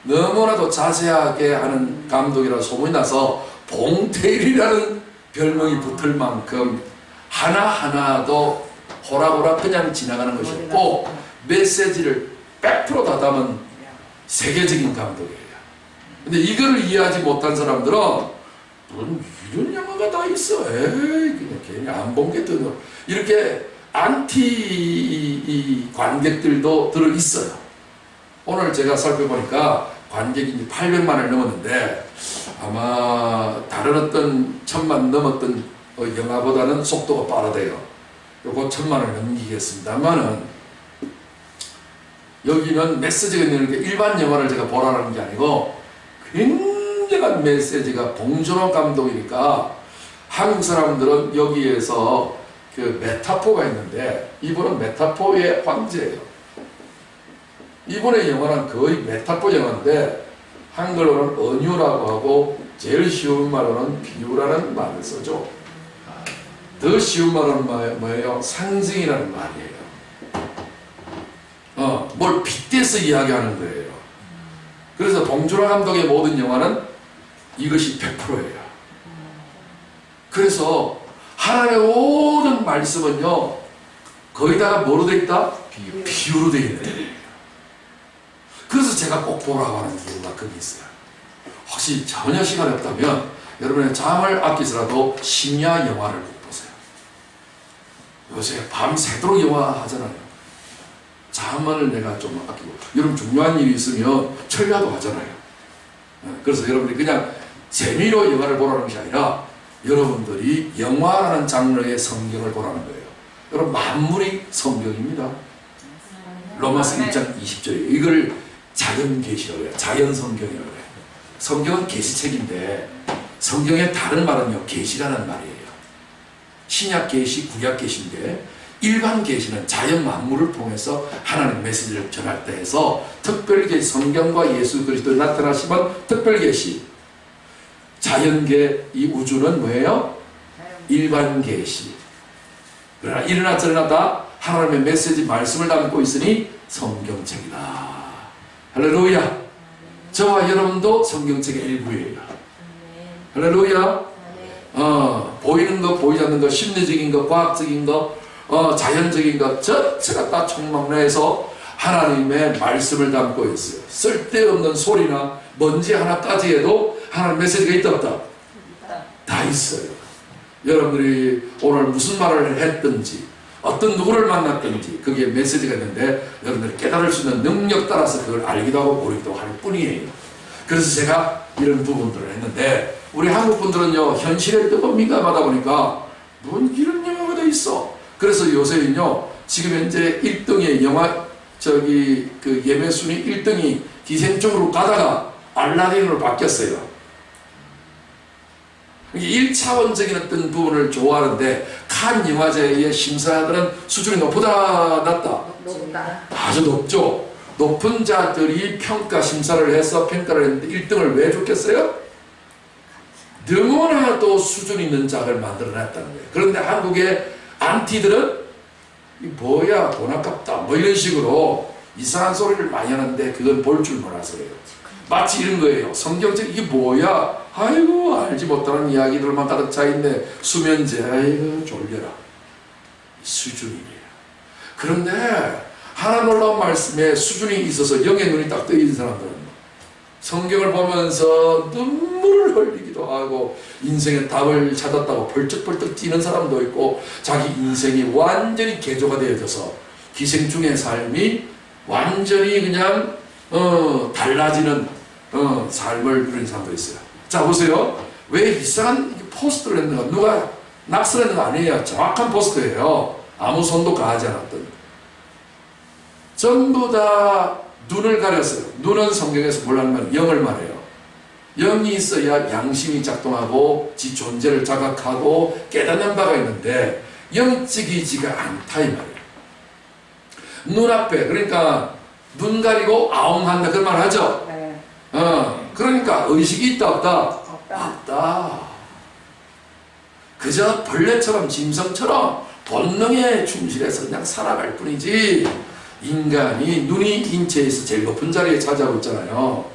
너무나도 자세하게 하는 감독이라 소문이 나서 봉테일이라는 별명이 붙을 만큼 하나하나도 호락호락 그냥 지나가는 것이 없고 메시지를 100% 다 담은 세계적인 감독이에요. 근데 이거를 이해하지 못한 사람들은 이런 영화가 다 있어. 에이 그냥 괜히 안 본 게 더 이렇게 안티 관객들도 들어있어요. 오늘 제가 살펴보니까 관객이 800만을 넘었는데 아마 다른 어떤 1000만 넘었던 영화보다는 속도가 빠르대요. 요거 1000만을 넘기겠습니다만은 여기는 메시지가 있는 게 일반 영화를 제가 보라는 게 아니고 굉장한 메시지가 봉준호 감독이니까 한국 사람들은 여기에서 그 메타포가 있는데 이분은 메타포의 황제예요. 이분의 영화는 거의 메타포 영화인데 한글로는 은유라고 하고 제일 쉬운 말로는 비유라는 말을 쓰죠. 더 쉬운 말은 뭐예요? 상징이라는 말이에요. 뭘 빗대서 이야기하는 거예요. 그래서 봉준호 감독의 모든 영화는 이것이 100%예요. 그래서 하나님의 모든 말씀은요, 거기다가 뭐로 돼 있다? 비유로 돼 있네. 그래서 제가 꼭 보라고 하는 이유가 거기 있어요. 혹시 전혀 시간이 없다면 여러분의 잠을 아끼서라도 심야 영화를 꼭 보세요. 요새 밤새도록 영화 하잖아요. 잠을 내가 좀 아끼고, 여러분 중요한 일이 있으면 철야도 하잖아요. 그래서 여러분이 그냥 재미로 영화를 보라는 것이 아니라 여러분들이 영화라는 장르의 성경을 보라는 거예요. 여러분 만물이 성경입니다. 로마서 1장 20절이에요. 이걸 자연 계시라고 해요. 자연 성경이라고 해요. 성경은 계시책인데 성경의 다른 말은요, 계시라는 말이에요. 신약 계시, 구약 계시인데 일반 계시는 자연 만물을 통해서 하나님 메시지를 전할 때 해서 특별 계시, 성경과 예수 그리스도에 나타나시면 특별 계시. 자연계, 이 우주는 뭐예요? 일반 계시. 그러나 이러나 저러나 다 하나님의 메시지 말씀을 담고 있으니 성경책이다. 할렐루야. 저와 여러분도 성경책의 일부예요. 할렐루야. 보이는 것, 보이지 않는 것, 심리적인 것, 과학적인 것, 자연적인 것 전체가 다 총망라해서 하나님의 말씀을 담고 있어요. 쓸데없는 소리나 먼지 하나까지 해도 하나님 메시지가 있다 없다? 다 있어요. 여러분들이 오늘 무슨 말을 했든지 어떤 누구를 만났든지 거기에 메시지가 있는데 여러분들이 깨달을 수 있는 능력 따라서 그걸 알기도 하고 모르기도 할 뿐이에요. 그래서 제가 이런 부분들을 했는데 우리 한국 분들은요, 현실에 너무 민감하다 보니까 뭔 이런 영화가 다 있어. 그래서 요새는요, 지금 현재 1등의 영화 그 예매 순위 1등이 기생충으로 가다가 알라딘으로 바뀌었어요. 1차원적인 어떤 부분을 좋아하는데 칸 영화제의 심사들은 수준이 높다 낮다? 높다. 아주 높죠. 높은 자들이 평가 심사를 해서 평가를 했는데 1등을 왜 줬겠어요? 너무나도 수준 있는 작을 만들어냈다는 거예요. 그런데 한국의 안티들은 이 뭐야 돈 아깝다 뭐 이런 식으로 이상한 소리를 많이 하는데 그건 볼 줄 몰라서 그래요. 마치 이런 거예요. 성경책 이게 뭐야? 아이고 알지 못하는 이야기들만 가득 차있네. 수면제 아이고 졸려라. 수준이래요. 그런데 하나 놀라운 말씀에 수준이 있어서 영의 눈이 딱 뜨인 사람들은 성경을 보면서 눈물을 흘리기도 하고 인생의 답을 찾았다고 벌쩍벌쩍 뛰는 사람도 있고 자기 인생이 완전히 개조가 되어져서 기생충의 삶이 완전히 그냥 달라지는 삶을 누리는 사람도 있어요. 자 보세요. 왜 이상한 포스트를 했는가? 누가 낙서했는 거 아니에요. 정확한 포스트예요. 아무 손도 가하지 않았던. 전부 다 눈을 가렸어요. 눈은 성경에서 뭐라면 영을 말해요. 영이 있어야 양심이 작동하고 지 존재를 자각하고 깨닫는 바가 있는데 영적이지가 않다 이 말이에요. 눈앞에 그러니까 눈 가리고 아웅한다 그런 말 하죠. 네. 그러니까 의식이 있다 없다? 없다. 없다. 그저 벌레처럼 짐승처럼 본능에 충실해서 그냥 살아갈 뿐이지 인간이 눈이 인체에서 제일 높은 자리에 차지하고 있잖아요.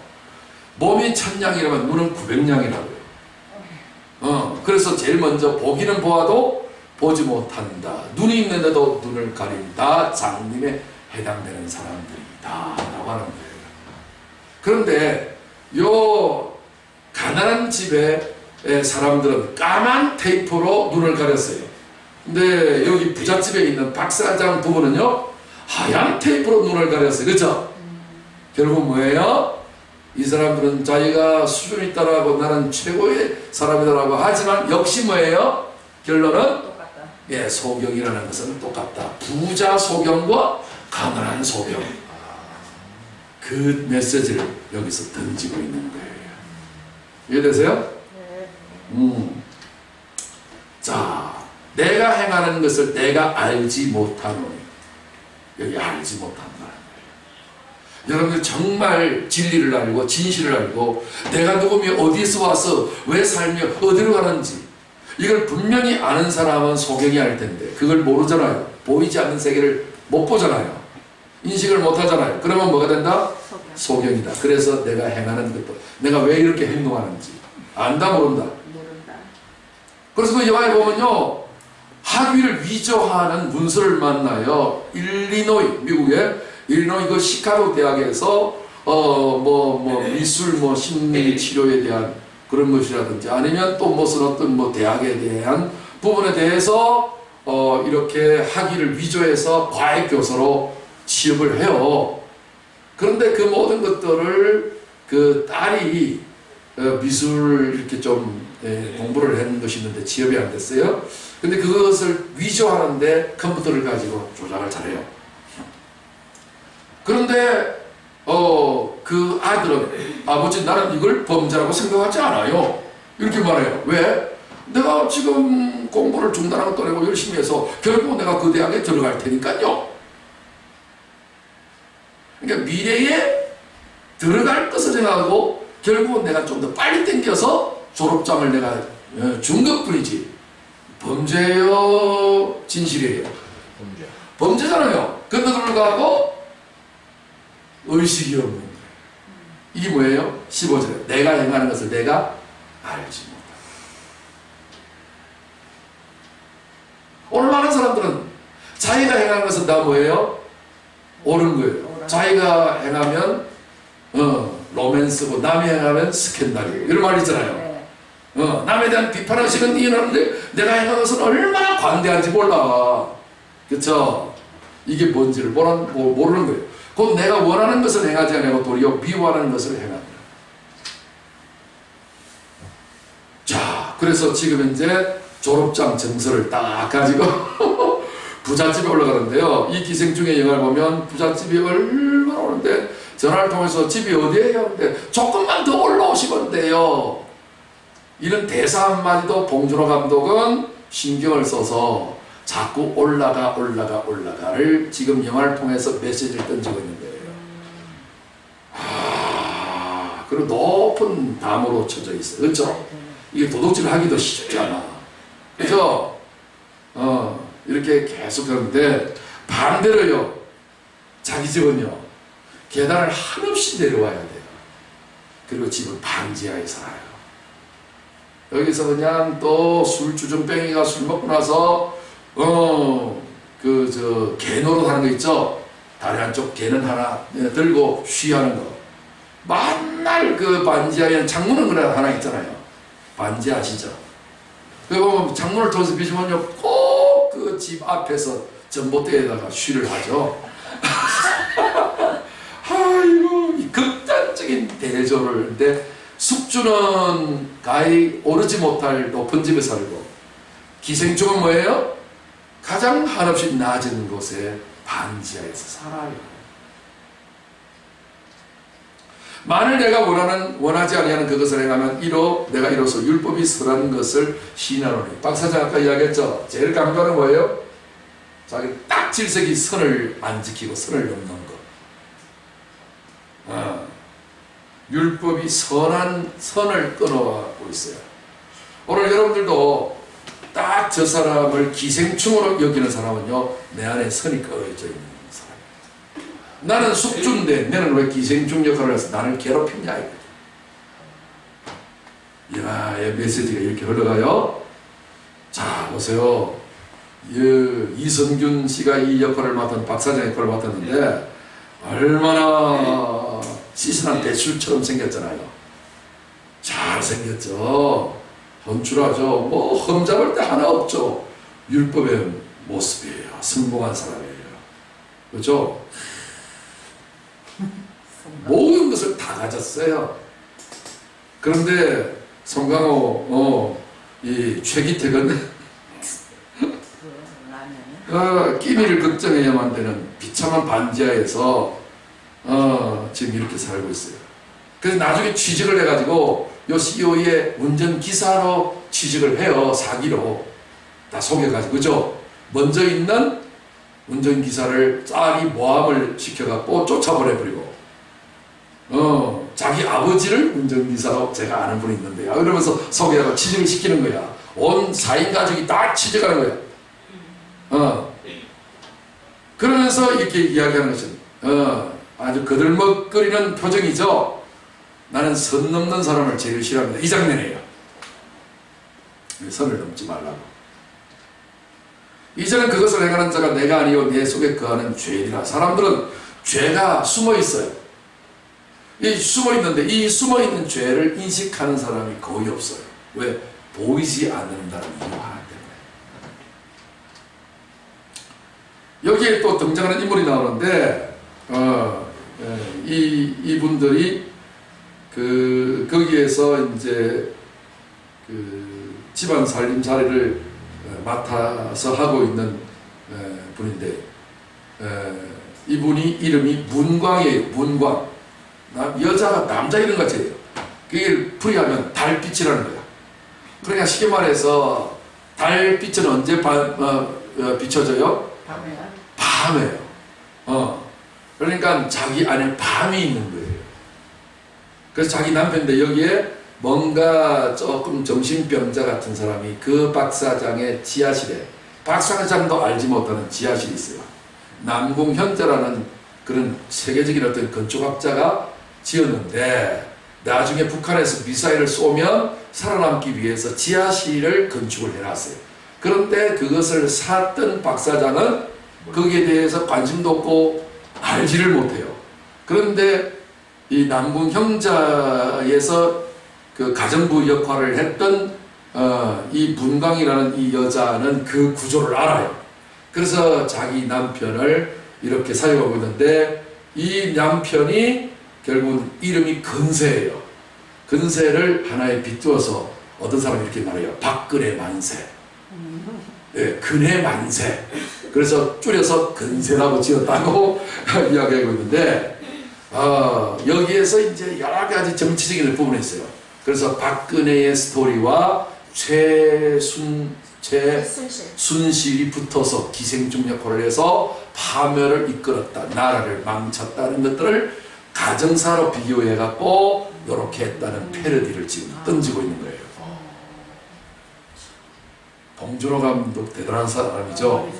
몸이 1000냥이라면 눈은 900냥이라고요. 그래서 제일 먼저 보기는 보아도 보지 못한다. 눈이 있는데도 눈을 가린다. 장님에 해당되는 사람들이다 라고 하는 거예요. 그런데 요 가난한 집의 사람들은 까만 테이프로 눈을 가렸어요. 근데 여기 부잣집에 있는 박사장 부부는요 하얀 테이프로 눈을 가렸어요. 그렇죠? 결국 뭐예요? 이 사람들은 자기가 수준이 있다라고 나는 최고의 사람이다라고 하지만 역시 뭐예요? 결론은 똑같다. 예, 소경이라는 것은 똑같다. 부자 소경과 가난한 소경. 그 메시지를 여기서 던지고 있는 거예요. 이해되세요? 네. 자, 내가 행하는 것을 내가 알지 못하노니. 여기 알지 못한다는 거예요. 여러분들 정말 진리를 알고 진실을 알고 내가 누구며 어디서 와서 왜 살며 어디로 가는지 이걸 분명히 아는 사람은 소경이 알 텐데 그걸 모르잖아요. 보이지 않는 세계를 못 보잖아요. 인식을 못 하잖아요. 그러면 뭐가 된다? 소경이다. 그래서 내가 행하는 것도 내가 왜 이렇게 행동하는지 안다 모른다. 모른다. 그래서 그 영화에 보면요, 학위를 위조하는 문서를 만나요. 일리노이, 미국의 일리노이 그 시카고 대학에서 미술 심리 치료에 대한 그런 것이라든지 아니면 또 무슨 어떤 대학에 대한 부분에 대해서 이렇게 학위를 위조해서 과외 교사로 취업을 해요. 그런데 그 모든 것들을 그 딸이 미술 이렇게 좀 공부를 했는 것이 있는데 취업이 안 됐어요. 근데 그것을 위조하는데 컴퓨터를 가지고 조작을 잘해요. 그런데 그 아들은 아버지 나는 이걸 범죄라고 생각하지 않아요. 이렇게 말해요. 왜? 내가 지금 공부를 중단한 것도 아니고 열심히 해서 결국 내가 그 대학에 들어갈 테니까요. 그러니까 미래에 들어갈 것을 생각하고 결국은 내가 좀 더 빨리 땡겨서 졸업장을 내가 준 것뿐이지. 범죄예요? 진실이에요? 범죄잖아요. 근데 불구하고 의식이 없는 거예요. 이게 뭐예요? 15절에 내가 행하는 것을 내가 알지 못한다. 오늘 많은 사람들은 자기가 행하는 것은 다 뭐예요? 옳은 거예요. 자기가 행하면 로맨스고 남이 행하면 스캔들이에요. 이런 말 있잖아요. 남에 대한 비판하시는 이유는데 내가 행한 것은 얼마나 관대한지 몰라. 그렇죠? 이게 뭔지를 모르는 거예요. 곧 내가 원하는 것을 행하지 않고 도리어 미워하는 것을 행합니다. 자, 그래서 지금 이제 졸업장 증서를 딱 가지고 부잣집에 올라가는데요. 이 기생충의 영화를 보면 부잣집이 얼마나 오는데 전화를 통해서 집이 어디예요? 근데 조금만 더 올라오시면 돼요. 이런 대사 한마디도 봉준호 감독은 신경을 써서 자꾸 올라가를 지금 영화를 통해서 메시지를 던지고 있는 거예요. 그리고 높은 담으로 쳐져 있어요. 그렇죠? 이게 도둑질 하기도 쉽지 않아. 그죠? 이렇게 계속 하는데 반대로요. 자기 집은요. 계단을 한없이 내려와야 돼요. 그리고 집은 반지하에 살아요. 여기서 그냥 또 술주정뱅이가 술 먹고 나서 개 노릇하는 거 있죠? 다리 한쪽 개는 하나 들고 쉬하는 거. 맨날 그 반지하에는 창문은 그래 하나 있잖아요. 반지 아시죠? 그리고 창문을 통해서 비추면요, 꼭 그 집 앞에서 전봇대에다가 쉬를 하죠. 아이고, 이 극단적인 대조를 했는데 숙주는 가히 오르지 못할 높은 집에 살고 기생충은 뭐예요? 가장 한없이 낮은 곳에 반지하에서 살아요. 만일 내가 원하지 아니하는 그것을 행하면 내가 이로써 율법이 설한 것을 시인하노니. 박 사장 아까 이야기했죠. 제일 강조하는 뭐예요? 자기 딱 질색이 선을 안 지키고 선을 넘는 것. 율법이 선한 선을 끊어가고 있어요. 오늘 여러분들도 딱 저 사람을 기생충으로 여기는 사람은요, 내 안에 선이 꺼져 있는 사람이에요. 나는 숙주인데 너는 왜 기생충 역할을 해서 나를 괴롭히냐 이거죠. 이야, 메시지가 이렇게 흘러가요. 자, 보세요. 이선균 씨가 이 역할을 맡은 박사장 역할을 맡았는데 얼마나 시선한 배출처럼 생겼잖아요. 잘생겼죠. 헌출하죠. 흠잡을 데 하나 없죠. 율법의 모습이에요. 성공한 사람이에요. 그렇죠? 모든 것을 다 가졌어요. 그런데 송강호, 이 최기택은 끼니를 걱정해야만 되는 비참한 반지하에서 지금 이렇게 살고 있어요. 그래서 나중에 취직을 해가지고 요 CEO의 운전기사로 취직을 해요. 사기로 다 속여가지고. 그죠? 먼저 있는 운전기사를 딸이 모함을 시켜갖고 쫓아보내버리고 자기 아버지를 운전기사로 제가 아는 분이 있는데요. 그러면서 속여서 취직을 시키는 거야. 온 4인 가족이 다 취직하는 거야. 그러면서 이렇게 이야기하는 것은 아주 거들먹거리는 표정이죠. 나는 선 넘는 사람을 제일 싫어합니다. 이 장면이에요. 선을 넘지 말라고. 이제는 그것을 행하는 자가 내가 아니요 내 속에 거하는 죄이라. 사람들은 죄가 숨어 있어요. 이 숨어 있는데 이 숨어 있는 죄를 인식하는 사람이 거의 없어요. 왜? 보이지 않는다는 이유가 때문에. 여기에 또 등장하는 인물이 나오는데 이분들이 거기에서 이제 집안 살림살이를 맡아서 하고 있는 분인데 이분이 이름이 문광이에요. 문광. 여자가 남자 이름 같이 해요. 그게 풀이하면 달빛이라는 거야. 그러니까 쉽게 말해서 달빛은 언제 비춰져요? 밤에요. 그러니까 자기 안에 밤이 있는 거예요. 그래서 자기 남편인데 여기에 뭔가 조금 정신병자 같은 사람이 그 박사장의 지하실에, 박사장도 알지 못하는 지하실이 있어요. 남궁현자라는 그런 세계적인 어떤 건축학자가 지었는데 나중에 북한에서 미사일을 쏘면 살아남기 위해서 지하실을 건축을 해놨어요. 그런데 그것을 샀던 박사장은 거기에 대해서 관심도 없고 알지를 못해요. 그런데 이 남궁형자에서 그 가정부 역할을 했던 이 문광이라는 이 여자는 그 구조를 알아요. 그래서 자기 남편을 이렇게 사용하고 있는데 이 남편이 결국은 이름이 근세예요. 근세를 하나에 빗두어서 어떤 사람이 이렇게 말해요. 박근혜 만세. 네, 근혜 만세. 그래서 줄여서 근세라고 지었다고 이야기하고 있는데 여기에서 이제 여러 가지 정치적인 부분이 있어요. 그래서 박근혜의 스토리와 최순실이 붙어서 기생충 역할을 해서 파멸을 이끌었다, 나라를 망쳤다는 것들을 가정사로 비교해갖고 이렇게 했다는 패러디를 지금 던지고 있는 거예요. 봉준호 감독 대단한 사람이죠.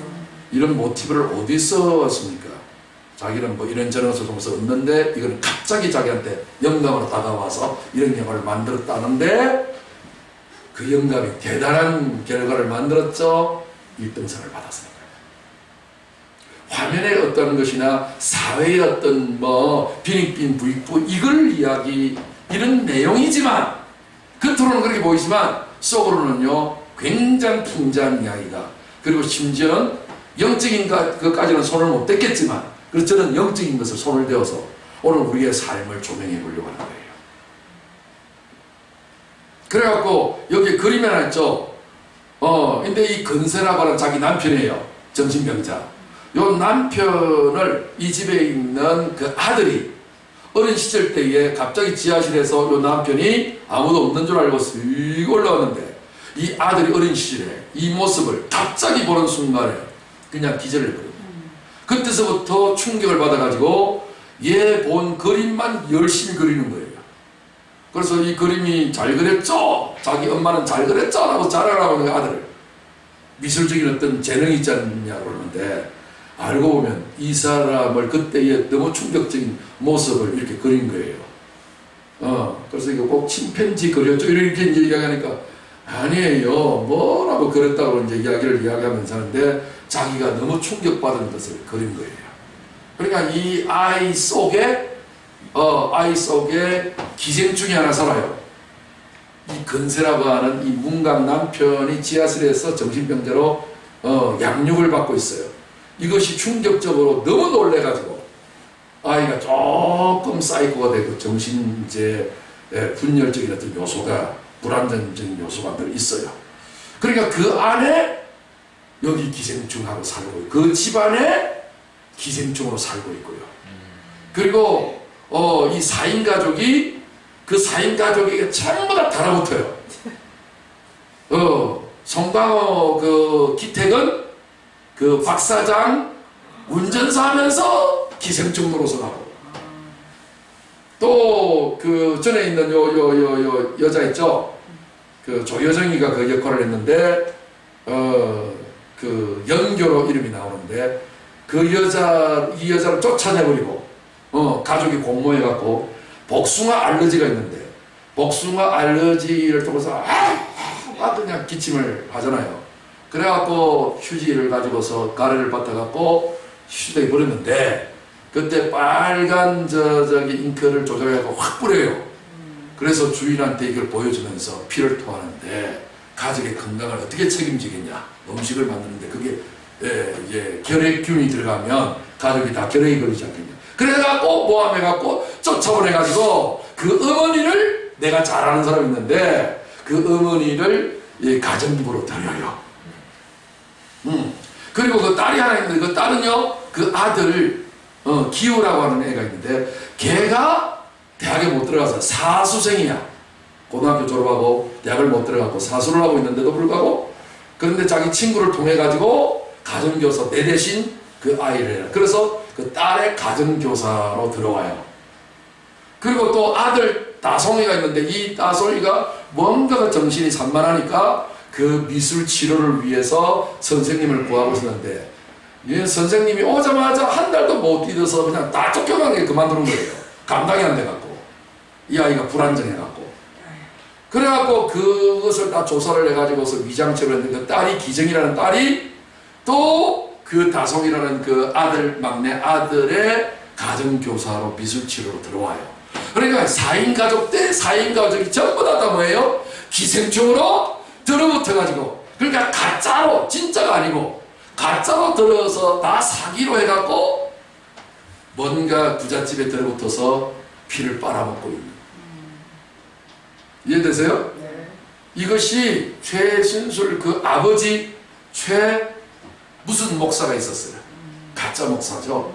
이런 모티브를 어디서 왔습니까? 자기는 뭐 이런저런 것을 통해서 얻는데 이건 갑자기 자기한테 영감으로 다가와서 이런 영화를 만들었다는데 그 영감이 대단한 결과를 만들었죠. 1등상을 받았으니까. 화면에 어떤 것이나 사회의 어떤 뭐 빈익빈 부익부 이걸 이런 내용이지만 겉으로는 그렇게 보이지만 속으로는요 굉장히 풍자한 이야기가, 그리고 심지어는 영적인 것까지는 손을 못 댔겠지만 그래서 저는 영적인 것을 손을 대어서 오늘 우리의 삶을 조명해 보려고 하는 거예요. 그래갖고 여기 그림이 하나 있죠. 근데 이 근세라고 하는 자기 남편이에요. 정신병자. 요 남편을 이 집에 있는 그 아들이 어린 시절 때에 갑자기 지하실에서 요 남편이 아무도 없는 줄 알고 쓱 올라왔는데 이 아들이 어린 시절에 이 모습을 갑자기 보는 순간에 그냥 기절을 해버립니다. 그때서부터 충격을 받아가지고 얘 본 그림만 열심히 그리는 거예요. 그래서 이 그림이 잘 그렸죠? 자기 엄마는 잘 그렸죠? 라고 자랑하고 있는 아들을. 미술적인 어떤 재능이 있지 않느냐고 그러는데 알고 보면 이 사람을 그때의 너무 충격적인 모습을 이렇게 그린 거예요. 그래서 이거 꼭 침팬지 그렸죠? 이렇게 이제 이야기하니까 아니에요. 뭐라고 그랬다고 이제 이야기하면서 하는데 자기가 너무 충격받은 것을 그린 거예요. 그러니까 이 아이 속에 기생충이 하나 살아요. 이 근세라고 하는 이 문강 남편이 지하실에서 정신병자로 양육을 받고 있어요. 이것이 충격적으로 너무 놀래가지고 아이가 조금 사이코가 되고 정신제 분열적인 어떤 요소가, 불안정적인 요소가 늘 있어요. 그러니까 그 안에 여기 기생충하고 살고 있고 그 집안에 기생충으로 살고 있고요. 그리고 이 4인 가족이 그 4인 가족에게 전부 다 달라붙어요. 송강호 그 기택은 그 박사장 운전사 하면서 기생충 노릇을 하고, 또 그 전에 있는 여자 있죠? 그 조여정이가 그 역할을 했는데 그 연교로 이름이 나오는데 이 여자를 쫓아내버리고 가족이 공모해갖고 복숭아 알러지가 있는데 복숭아 알러지를 통해서 막 그냥 기침을 하잖아요. 그래갖고 휴지를 가지고서 가래를 받아갖고 휴지통에 버렸는데 그때 빨간 저기 잉크를 조절해갖고 확 뿌려요. 그래서 주인한테 이걸 보여주면서 피를 토하는데 가족의 건강을 어떻게 책임지겠냐. 음식을 만드는데 그게 이제 결핵균이 들어가면 가족이 다 결핵이 걸리지 않겠냐. 그래갖고 모함해갖고 쫓아보내가지고 그 어머니를 내가 잘 아는 사람이 있는데 그 어머니를 가정부로 들여요. 그리고 그 딸이 하나 있는데 그 딸은요 그 아들 기우라고 하는 애가 있는데 걔가 대학에 못 들어가서 사수생이야. 고등학교 졸업하고 대학을 못 들어가고 사수를 하고 있는데도 불구하고 그런데 자기 친구를 통해 가지고 가정교사 내 대신 그 아이를 해라. 그래서 그 딸의 가정교사로 들어와요. 그리고 또 아들 따송이가 있는데 이 따송이가 뭔가가 정신이 산만하니까 그 미술 치료를 위해서 선생님을 구하고 있었는데 이 선생님이 오자마자 한 달도 못 뛰어서 그냥 다 쫓겨나게 그만두는 거예요. 감당이 안 돼갖고 이 아이가 불안정해갖고 그래갖고 그것을 다 조사를 해가지고서 위장치료를 했는데 그 딸이 기정이라는 딸이 또 그 다송이라는 그 아들 막내 아들의 가정교사로 미술치료로 들어와요. 그러니까 4인 가족 때 4인 가족이 전부 다 뭐예요? 기생충으로 들어붙어가지고 그러니까 가짜로 진짜가 아니고 가짜로 들어서 다 사기로 해갖고 뭔가 부잣집에 들어붙어서 피를 빨아먹고 있는. 이해되세요? 네. 이것이 최순실 그 아버지 무슨 목사가 있었어요. 가짜 목사죠.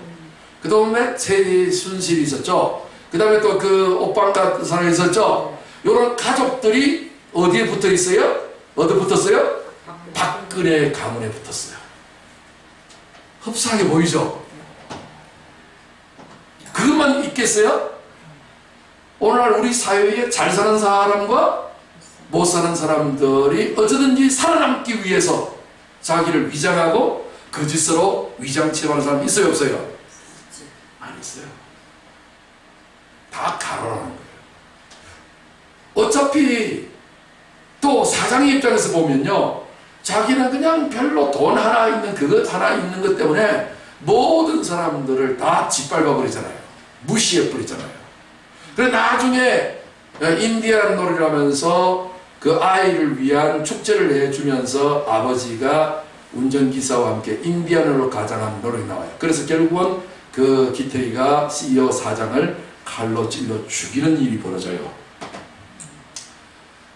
그 다음에 최순실이 있었죠. 그 다음에 또 그 오빵 같은 사람이 있었죠. 이런 가족들이 어디에 붙어 있어요? 어디 붙었어요? 박근혜 가문에 붙었어요. 흡사하게 보이죠? 그것만 있겠어요? 오늘날 우리 사회에 잘 사는 사람과 못 사는 사람들이 어쩌든지 살아남기 위해서 자기를 위장하고 거짓으로 위장치료하는 사람이 있어요? 없어요? 안 있어요. 다 가로라는 거예요. 어차피 또 사장의 입장에서 보면요, 자기는 그냥 별로 돈 하나 있는 그것 하나 있는 것 때문에 모든 사람들을 다 짓밟아 버리잖아요. 무시해 버리잖아요. 그래 나중에 인디안 놀이를 하면서 그 아이를 위한 축제를 해주면서 아버지가 운전기사와 함께 인디안으로 가장한 노력이 나와요. 그래서 결국은 그 기태이가 CEO 사장을 칼로 찔러 죽이는 일이 벌어져요.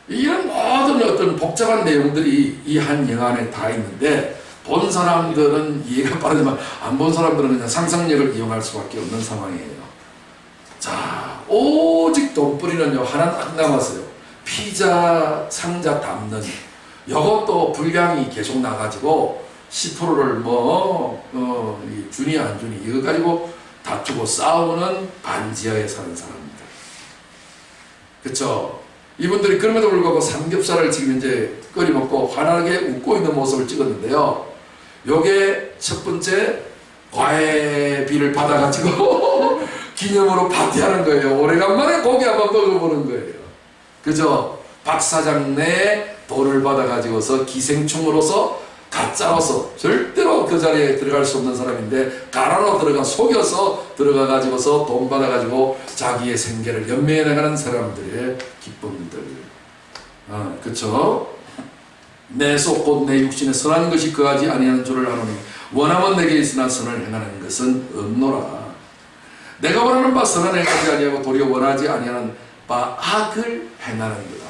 이런 모든 어떤 복잡한 내용들이 이 한 영안에 다 있는데 본 사람들은 이해가 빠르지만 안 본 사람들은 그냥 상상력을 이용할 수밖에 없는 상황이에요. 자, 오직 돈벌이는요 하나 딱 남았어요. 피자 상자 담는 이것도 분량이 계속 나가지고 10%를 주니 안 주니 이거 가지고 다투고 싸우는 반지하에 사는 사람들. 그쵸? 이분들이 그럼에도 불구하고 삼겹살을 지금 이제 끓여 먹고 환하게 웃고 있는 모습을 찍었는데요. 요게 첫 번째 과외비를 받아가지고 기념으로 파티하는 거예요. 오래간만에 고기 한번 먹어보는 거예요. 그죠? 박 사장 내 돈을 받아가지고서 기생충으로서 가짜로서 절대로 그 자리에 들어갈 수 없는 사람인데 가라로 들어가 속여서 들어가가지고서 돈 받아가지고 자기의 생계를 연매해 나가는 사람들의 기쁨들. 그쵸? 내 속 곧 내 육신에 선한 것이 거하지 아니하는 줄을 아노니 원하면 내게 있으나 선을 행하는 것은 없노라. 내가 원하는 바 선을 행하지 아니하고 도리어 원하지 아니하는 바 악을 행하는 거다.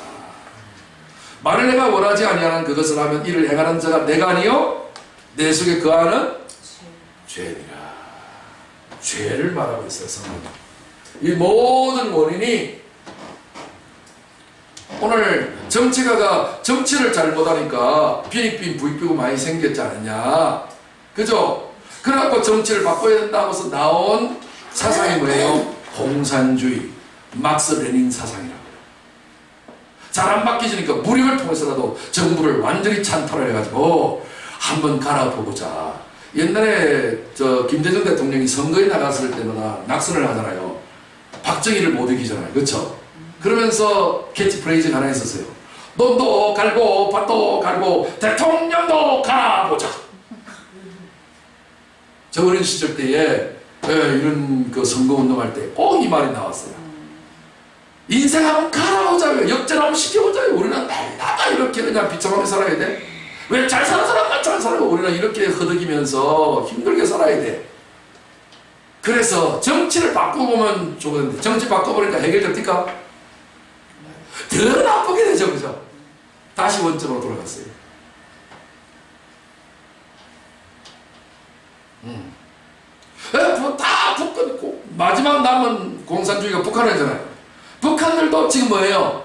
만일 내가 원하지 아니하는 그것을 하면 이를 행하는 자가 내가 아니요 내 속에 거하는 죄니라. 죄를 말하고 있어요. 성경. 이 모든 원인이 오늘 정치가가 정치를 잘못하니까 빈익빈 부익비고 많이 생겼지 않느냐. 그죠? 그래갖고 정치를 바꿔야 된다고 해서 나온 사상이 뭐예요? 공산주의, 막스 레닌 사상이라고. 잘 안 바뀌지니까 무력을 통해서라도 정부를 완전히 찬탈을 해가지고 한번 갈아보고자. 옛날에 김대중 대통령이 선거에 나갔을 때마다 낙선을 하잖아요. 박정희를 못 이기잖아요. 그렇죠? 그러면서 캐치프레이즈가 하나 있었어요. 돈도 갈고 밭도 갈고 대통령도 갈아보자. 저 어린 시절 때에 이런 그 선거운동할 때 꼭 이 말이 나왔어요. 인생 한번 갈아보자고요. 역전 한번 시켜보자고요. 우리는 날마다 이렇게 그냥 비참하게 살아야 돼. 왜 잘 사는 사람만 잘 살고 우리는 이렇게 허덕이면서 힘들게 살아야 돼. 그래서 정치를 바꿔보면 좋은데 정치 바꿔보니까 해결됩니까? 더 나쁘게 되죠. 그죠? 다시 원점으로 돌아갔어요. 다 북한, 마지막 남은 공산주의가 북한이잖아요. 북한들도 지금 뭐예요?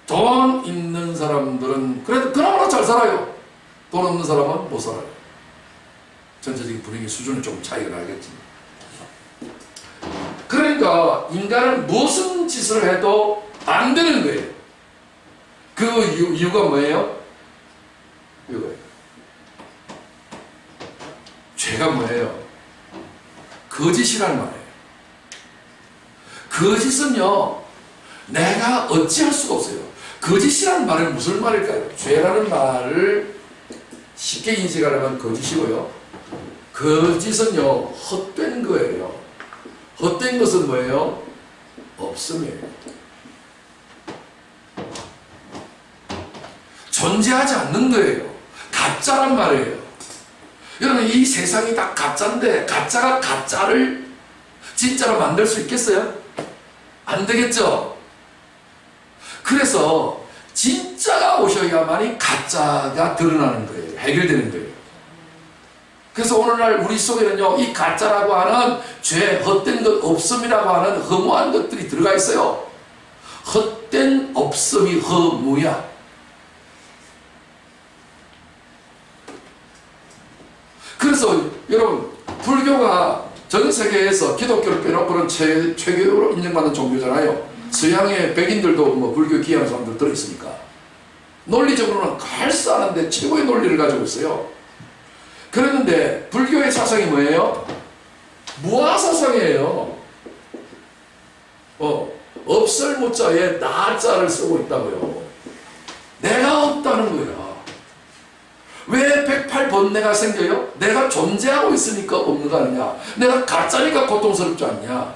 돈 있는 사람들은 그래도 그나마 잘 살아요. 돈 없는 사람은 못 살아요. 전체적인 분위기 수준은 좀 차이가 나겠지. 그러니까 인간은 무슨 짓을 해도 안 되는 거예요. 그 이유가 뭐예요? 이거예요. 죄가 뭐예요? 거짓이라는 말이에요. 거짓은요, 내가 어찌할 수가 없어요. 거짓이라는 말은 무슨 말일까요? 죄라는 말을 쉽게 인식하려면 거짓이고요. 거짓은요, 헛된 거예요. 헛된 것은 뭐예요? 없음이에요. 존재하지 않는 거예요. 가짜란 말이에요. 여러분, 이 세상이 다 가짜인데 가짜가 가짜를 진짜로 만들 수 있겠어요? 안 되겠죠? 그래서 진짜가 오셔야만이 가짜가 드러나는 거예요. 해결되는 거예요. 그래서 오늘날 우리 속에는요, 이 가짜라고 하는 죄, 헛된 것, 없음이라고 하는 허무한 것들이 들어가 있어요. 헛된 없음이 허무야. 그래서 여러분, 불교가 전 세계에서 기독교를 빼놓고는 최고로 인정받는 종교잖아요. 서양의 백인들도 뭐 불교 귀하는 사람들 들어있으니까. 논리적으로는 갈수하는데 최고의 논리를 가지고 있어요. 그랬는데 불교의 사상이 뭐예요? 무아사상이에요. 없을 무자에 나자를 쓰고 있다고요. 내가 없다는 거야. 왜 108번뇌가 생겨요? 내가 존재하고 있으니까 없는 거 아니냐? 내가 가짜니까 고통스럽지 않냐?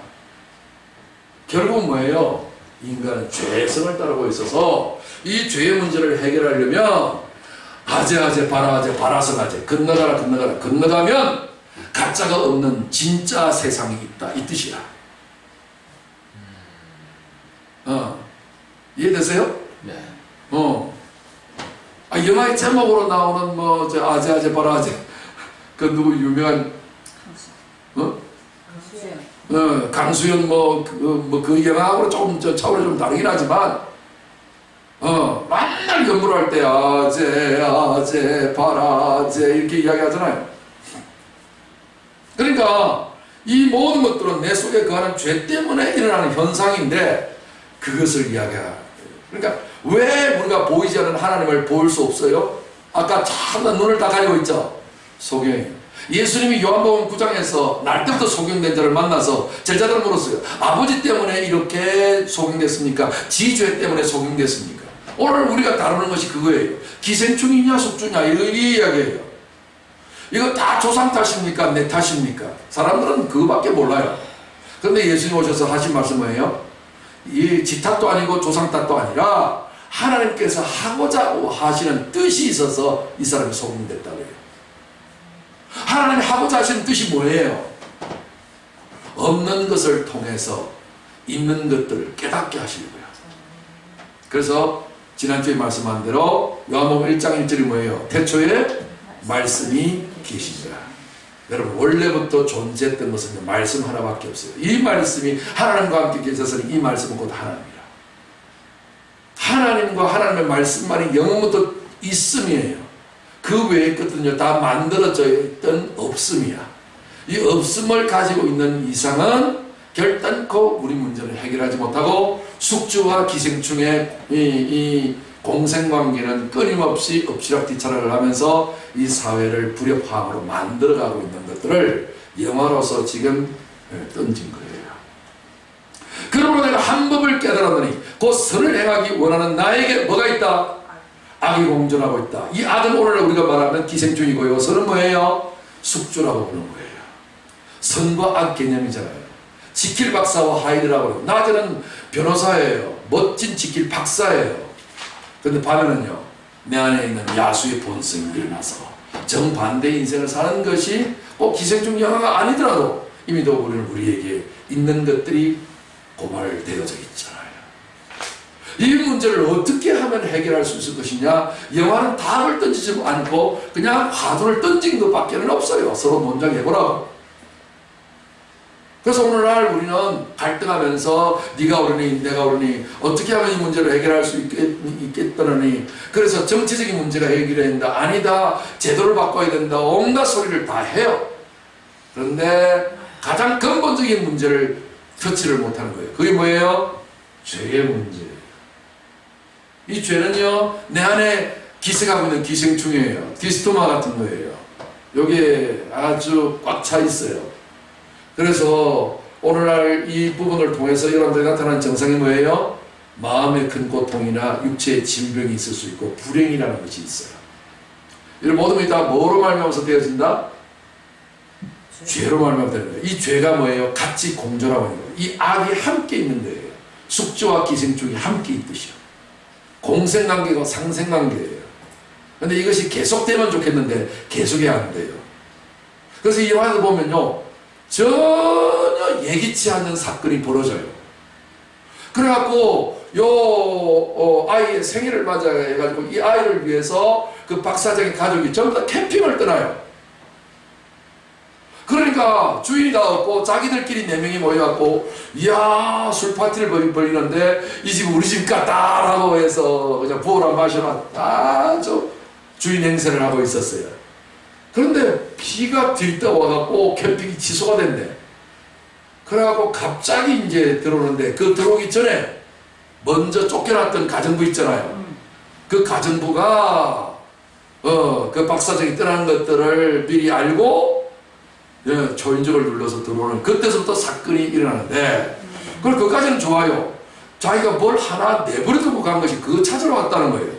결국 뭐예요? 인간은 죄성을 따르고 있어서 이 죄의 문제를 해결하려면 아재아재 바라아재 바라성아재 건너가라 건너가라 건너가면 가짜가 없는 진짜 세상이 있다 이 뜻이야. 이해되세요? 네. 영화의 제목으로 나오는 뭐 저 아재아재 바라아재 그 누구 유명한 강수연 그 영화하고는 조금 차원이 좀 다르긴 하지만 맨날 연구를 할 때 아재 바라아재 이렇게 이야기하잖아요. 그러니까 이 모든 것들은 내 속에 거하는 죄 때문에 일어나는 현상인데 그것을 이야기하라. 그러니까 왜 우리가 보이지 않는 하나님을 볼 수 없어요? 아까 참나 눈을 다 가리고 있죠. 소경이에요. 예수님이 요한복음 9장에서 날 때부터 소경된 자를 만나서 제자들을 물었어요. 아버지 때문에 이렇게 소경됐습니까? 지 죄 때문에 소경됐습니까? 오늘 우리가 다루는 것이 그거예요. 기생충이냐 숙주냐 이 이야기예요. 이거 다 조상 탓입니까? 내 탓입니까? 사람들은 그거밖에 몰라요. 그런데 예수님 오셔서 하신 말씀은 뭐예요? 이 지 탓도 아니고 조상 탓도 아니라 하나님께서 하고자 하시는 뜻이 있어서 이 사람이 소경됐다고 해요. 하나님이 하고자 하시는 뜻이 뭐예요? 없는 것을 통해서 있는 것들을 깨닫게 하시려고요. 그래서 지난주에 말씀한 대로 요한복음 1장 1절이 뭐예요? 태초에 말씀이 계시니라. 여러분 원래부터 존재했던 것은 말씀 하나밖에 없어요. 이 말씀이 하나님과 함께 계셨으니 이 말씀은 곧 하나님이라. 하나님과 하나님의 말씀만이 영원부터 있음이에요. 그 외의 것들은요 다 만들어져 있던 없음이야. 이 없음을 가지고 있는 이상은 결단코 우리 문제를 해결하지 못하고 숙주와 기생충의 이 공생관계는 끊임없이 엎치락뒤치락을 하면서 이 사회를 불협화음으로 만들어가고 있는 것들을 영화로서 지금 던진 거예요. 그러므로 내가 한 법을 깨달았더니 그 선을 행하기 원하는 나에게 뭐가 있다? 악이 공존하고 있다. 이 악은 오늘날 우리가 말하면 기생충이고요. 선은 뭐예요? 숙주라고 부르는 거예요. 선과 악 개념이잖아요. 지킬 박사와 하이드라고 그래요. 낮에는 변호사예요. 멋진 지킬 박사예요. 근데 밤에는요, 내 안에 있는 야수의 본성이 일어나서 정반대 인생을 사는 것이 꼭 기생충 영화가 아니더라도 이미 도 우리에게 있는 것들이 고발되어져 있잖아요. 이 문제를 어떻게 하면 해결할 수 있을 것이냐? 영화는 답을 던지지 않고 그냥 화두를 던진 것밖에는 없어요. 서로 논쟁해보라고. 그래서 오늘날 우리는 갈등하면서 네가 옳으니 내가 옳으니 어떻게 하면 이 문제를 해결할 수 있겠다느니, 그래서 정치적인 문제가 해결해야 된다, 아니다, 제도를 바꿔야 된다, 온갖 소리를 다 해요. 그런데 가장 근본적인 문제를 터치를 못하는 거예요. 그게 뭐예요? 죄의 문제예요. 이 죄는요, 내 안에 기생하고 있는 기생충이에요. 디스토마 같은 거예요. 여기에 아주 꽉 차 있어요. 그래서 오늘날 이 부분을 통해서 여러분들이 나타나는 증상이 뭐예요? 마음의 큰 고통이나 육체의 질병이 있을 수 있고 불행이라는 것이 있어요. 이런 모든 것이 다 뭐로 말미암아서 되어진다? 죄로 말미암아 되는 거예요. 이 죄가 뭐예요? 같이 공존하고 있는 거예요. 이 악이 함께 있는 거예요. 숙주와 기생충이 함께 있듯이요. 공생관계가 상생관계예요. 근데 이것이 계속되면 좋겠는데 계속이 안 돼요. 그래서 이 영화에서 보면요, 전혀 예기치 않는 사건이 벌어져요. 그래갖고 아이의 생일을 맞아 해가지고 이 아이를 위해서 그 박사장의 가족이 전부 다 캠핑을 떠나요. 그러니까 주인이 다 없고 자기들끼리 4명이 모여갖고 이야 술 파티를 벌이는데 이 집 우리 집 같다라고 해서 그냥 부어라 마셔라 아주 주인 행세를 하고 있었어요. 그런데 비가 들떠와갖고 캠핑이 취소가 됐네. 그래갖고 갑자기 이제 들어오는데 그 들어오기 전에 먼저 쫓겨났던 가정부 있잖아요. 그 가정부가 그 박사장이 떠나는 것들을 미리 알고 초인적을 눌러서 들어오는 그때부터 사건이 일어나는데, 그걸 그까지는 좋아요. 자기가 뭘 하나 내버려두고 간 것이 그거 찾으러 왔다는 거예요.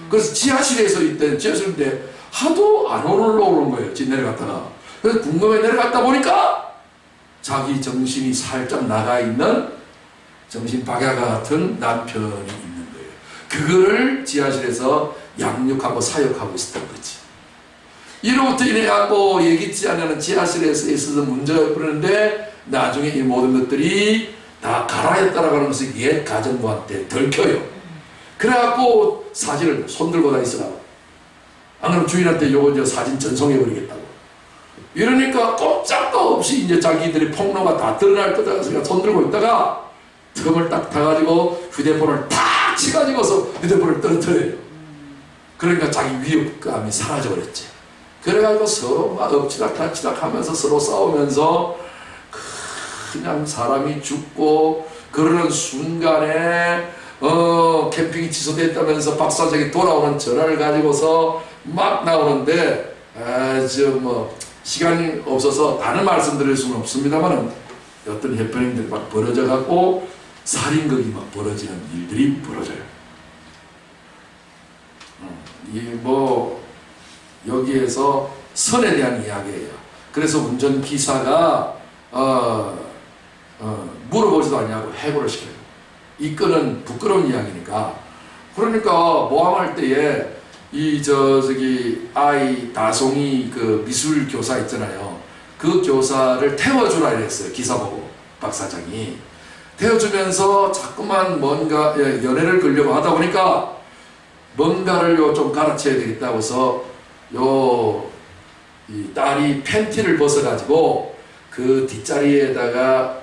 그래서 지하실에서 있던 지하실인데 하도 안 올라오는 거예요. 집 내려갔다가. 그래서 궁금해 내려갔다 보니까 자기 정신이 살짝 나가 있는 정신 박야가 같은 남편이 있는 거예요. 그거를 지하실에서 양육하고 사육하고 있었던 거지. 이로부터 인해갖고 예기치 않은 지하실에서 있어서 문제가 벌어지는데 나중에 이 모든 것들이 다 가라했다라고 하는 것을 옛 가정부한테 들켜요. 그래갖고 사진을 손들고 다 있으라고. 안 그러면 주인한테 요거 이제 사진 전송해버리겠다고. 이러니까 꼼짝도 없이 이제 자기들의 폭로가 다 드러날 거다 해서 손들고 있다가 틈을 딱 타가지고 휴대폰을 탁 치가지고서 휴대폰을 떨어뜨려요. 그러니까 자기 위협감이 사라져버렸지. 그래가지고 서로 막 엎치락달치락 하면서 서로 싸우면서 그냥 사람이 죽고 그러는 순간에 캠핑이 취소됐다면서 박사장이 돌아오는 전화를 가지고서 막 나오는데 아주 뭐 시간이 없어서 다른 말씀드릴 수는 없습니다만은 어떤 해프닝들이 막 벌어져 갖고 살인극이 막 벌어지는 일들이 벌어져요. 이 뭐 여기에서 선에 대한 이야기예요. 그래서 운전기사가 물어보지도 않냐고 해고를 시켜요. 이 건은 부끄러운 이야기니까. 그러니까 모함할 때에 저기 아이 다송이 그 미술 교사 있잖아요. 그 교사를 태워주라 이랬어요. 기사 보고 박사장이 태워주면서 자꾸만 뭔가 연애를 끌려고 하다 보니까 뭔가를 좀 갈아쳐야 되겠다고 해서 이 딸이 팬티를 벗어가지고 그 뒷자리에다가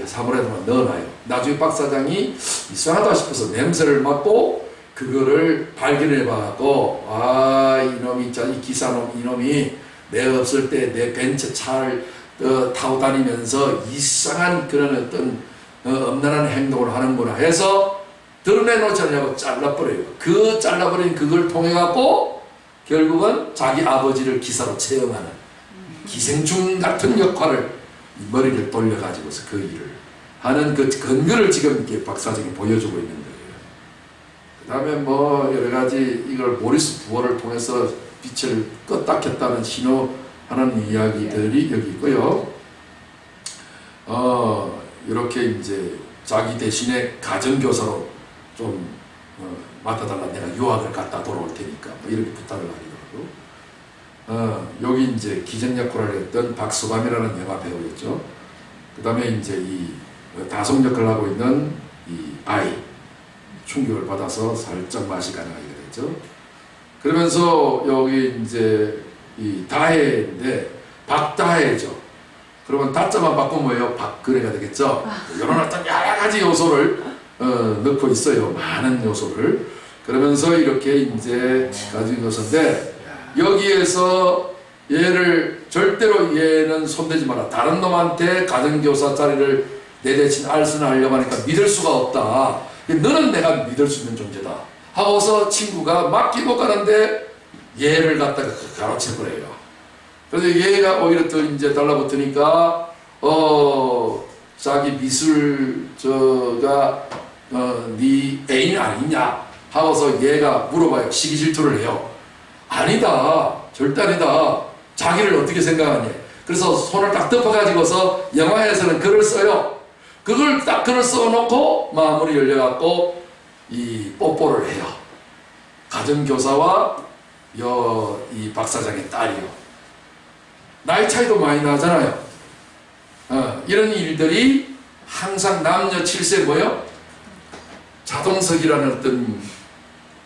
사물에다가 넣어놔요. 나중에 박사장이 이상하다 싶어서 냄새를 맡고 그거를 발견해 봐갖고 이놈이 이 기사놈 이놈이 내가 없을 때 내 벤츠 차를 타고 다니면서 이상한 그런 어떤 엄란한 행동을 하는구나 해서 드러내놓지 않냐고 잘라버려요. 그 잘라버린 그걸 통해갖고 결국은 자기 아버지를 기사로 채용하는 기생충 같은 역할을 머리를 돌려가지고서 그 일을 하는 그 근거를 지금 이렇게 박사장이 보여주고 있는 거예요. 그 다음에 뭐 여러 가지 이걸 모리스 부어를 통해서 빛을 껐다 켰다는 신호하는 이야기들이 여기 있고요. 이렇게 이제 자기 대신에 가정교사로 좀 맡아달라, 내가 유학을 갔다 돌아올 테니까 뭐 이렇게 부탁을 하더라고요. 여기 이제 기적 역할을 했던 박수감이라는 영화 배우였죠. 그 다음에 이제 이 다솜 역할을 하고 있는 이 아이, 충격을 받아서 살짝 맛이 가나게 됐죠. 그러면서 여기 이제 이 다혜인데 박다혜죠. 그러면 다자만 바꾸면 뭐예요? 박근혜가 되겠죠. 이런 어떤 여러 가지 요소를 넣고 있어요. 많은 요소를. 그러면서 이렇게 이제 가진 것인데, 여기에서 얘를 절대로 얘는 손대지 마라. 다른 놈한테 가정교사 자리를 내 대신 알선하려고 하니까 믿을 수가 없다. 너는 내가 믿을 수 있는 존재다 하고서 친구가 맡기고 가는데 얘를 갖다가 가로채 버려요. 그래서 얘가 오히려 또 이제 달라붙으니까 자기 미술저가 네 애인 아니냐 하고서 얘가 물어봐요. 시기 질투를 해요. 아니다, 절대 아니다. 자기를 어떻게 생각하냐. 그래서 손을 딱 덮어가지고서 영화에서는 글을 써요. 그걸 딱 글을 써놓고 마무리 열려갖고 이 뽀뽀를 해요. 가정교사와 이 박사장의 딸이요. 나이 차이도 많이 나잖아요. 이런 일들이 항상 남녀 7세 뭐요? 자동석이라는 어떤,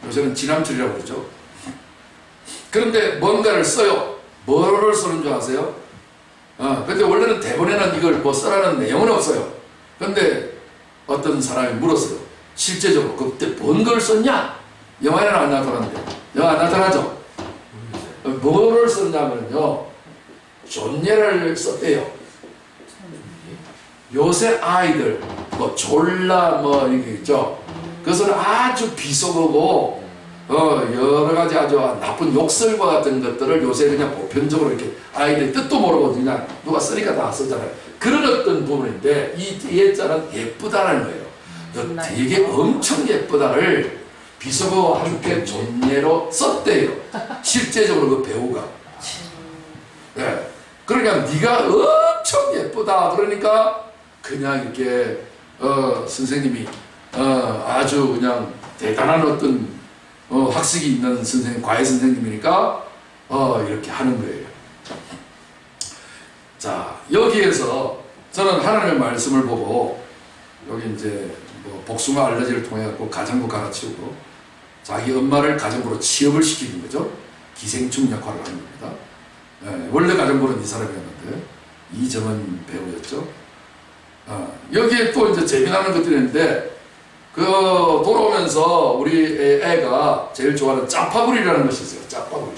요새는 지남철이라고 그러죠. 그런데 뭔가를 써요. 뭐를 쓰는 줄 아세요? 근데 원래는 대본에는 이걸 뭐 써라는 내용은 없어요. 근데 어떤 사람이 물었어요. 실제적으로 그때 뭔 걸 썼냐? 영화에는 안 나타나는데. 영화 안 나타나죠? 뭐를 썼냐면요, 존예를 썼대요. 요새 아이들 뭐 졸라 뭐 이게 있죠. 그것은 아주 비속어고 여러 가지 아주 나쁜 욕설과 같은 것들을 요새 그냥 보편적으로 이렇게 아이들이 뜻도 모르고 그냥 누가 쓰니까 다 쓰잖아요. 그런 어떤 부분인데, 이 예자는 예쁘다는 거예요. 되게 엄청 예쁘다를 비속어와 함께 존예로 썼대요. 실제적으로 그 배우가. 네. 그러니까 네가 엄청 예쁘다 그러니까 그냥 이렇게 선생님이 아주 그냥 대단한 어떤 학식이 있는 선생님, 과외 선생님이니까 이렇게 하는 거예요. 자, 여기에서 저는 하나님의 말씀을 보고, 여기 이제 뭐 복숭아 알러지를 통해 갖고 가정부 갈아치우고 자기 엄마를 가정부로 취업을 시키는 거죠. 기생충 역할을 하는 겁니다. 네, 원래 가정부는 이 사람이었는데 이정은 배우였죠. 여기에 또 이제 재미나는 것들이 있는데, 그 돌아오면서 우리 애가 제일 좋아하는 짜파구리라는 것이 있어요. 짜파구리.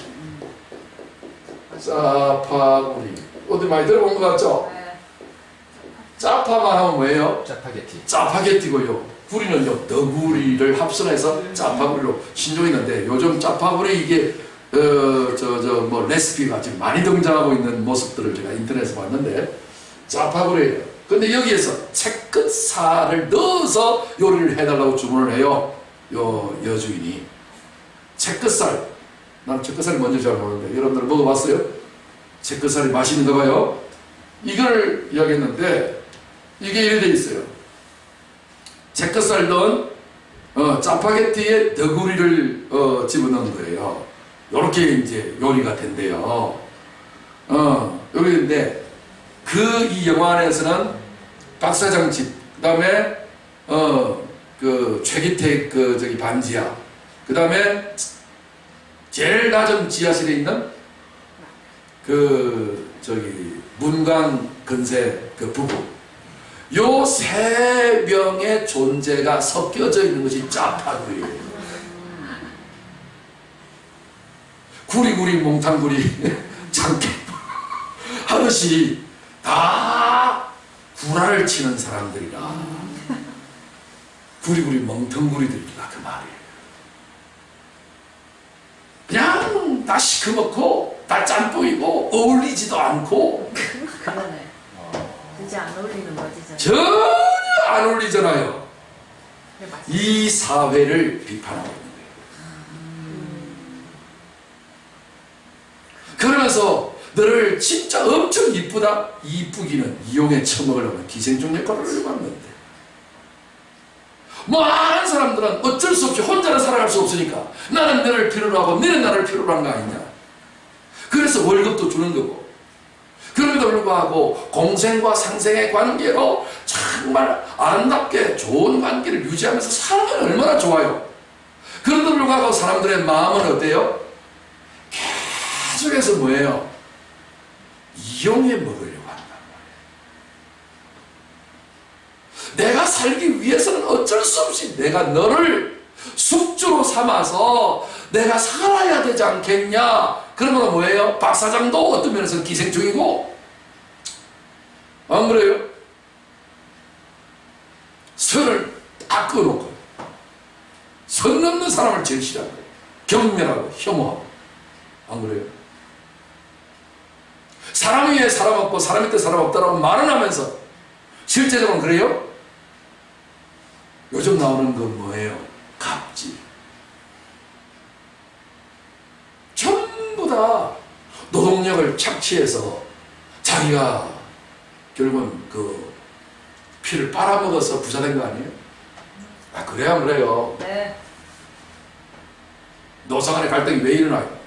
짜파구리. 어디 많이 들어본 것 같죠? 짜파만 하면 뭐예요? 짜파게티. 짜파게티고요. 구리는요, 너구리를 합성해서 짜파구리로 신조있는데, 요즘 짜파구리 이게 뭐 레시피가 지금 많이 등장하고 있는 모습들을 제가 인터넷에서 봤는데, 짜파구리예요. 근데 여기에서 채끝살을 넣어서 요리를 해달라고 주문을 해요. 여주인이. 채끝살. 나는 채끝살이 뭔지 잘 모르는데, 여러분들 먹어봤어요? 채끝살이 맛있는가 봐요. 이걸 이야기했는데, 이게 이래 돼 있어요. 채끝살 넣은 짜파게티에 너구리를 집어넣은 거예요. 요렇게 이제 요리가 된대요. 요리인데, 이 영화 안에서는 박사장 집, 그 다음에 그 최기택 저기 반지하, 그 다음에 제일 낮은 지하실에 있는 저기 문광 근세 그 부부, 요 세 명의 존재가 섞여져 있는 것이 짜파구리예요. 구리구리 몽탕구리 장깨 하듯이 다 구라를 치는 사람들이라 구리구리 멍텅구리들이라 그 말이에요. 그냥 다 시커멓고 다 짬뽕이고 어울리지도 않고 그러네. 진짜 안 어울리는 거지. 전혀 안 어울리잖아요. 이 사회를 비판하고 있는 거예요. 그러면서 너를 진짜 엄청 이쁘다? 이쁘기는 이용에 처먹으려면 기생충 역할을 하는데, 많은 사람들은 어쩔 수 없이 혼자는 살아갈 수 없으니까 나는 너를 필요로 하고 너는 나를 필요로 한 거 아니냐. 그래서 월급도 주는 거고, 그럼에도 불구하고 공생과 상생의 관계로 정말 아름답게 좋은 관계를 유지하면서 살면 얼마나 좋아요. 그럼에도 불구하고 사람들의 마음은 어때요? 계속해서 뭐예요? 이용해 먹으려고 한단 말이에요. 내가 살기 위해서는 어쩔 수 없이 내가 너를 숙주로 삼아서 내가 살아야 되지 않겠냐. 그러면 뭐예요? 박 사장도 어떤 면에서 기생충이고, 안 그래요? 선을 딱 끊어놓고 선 넘는 사람을 제일 싫어하고 경멸하고 혐오하고, 안 그래요? 사람 위에 사람 없고 사람 밑에 사람 없다라고 말은 하면서 실제적으로는 그래요? 요즘 나오는 건 뭐예요? 갑질. 전부 다 노동력을 착취해서 자기가 결국은 그 피를 빨아먹어서 부자된 거 아니에요? 아, 그래야 안 그래요? 네. 노사 간의 갈등이 왜 일어나요?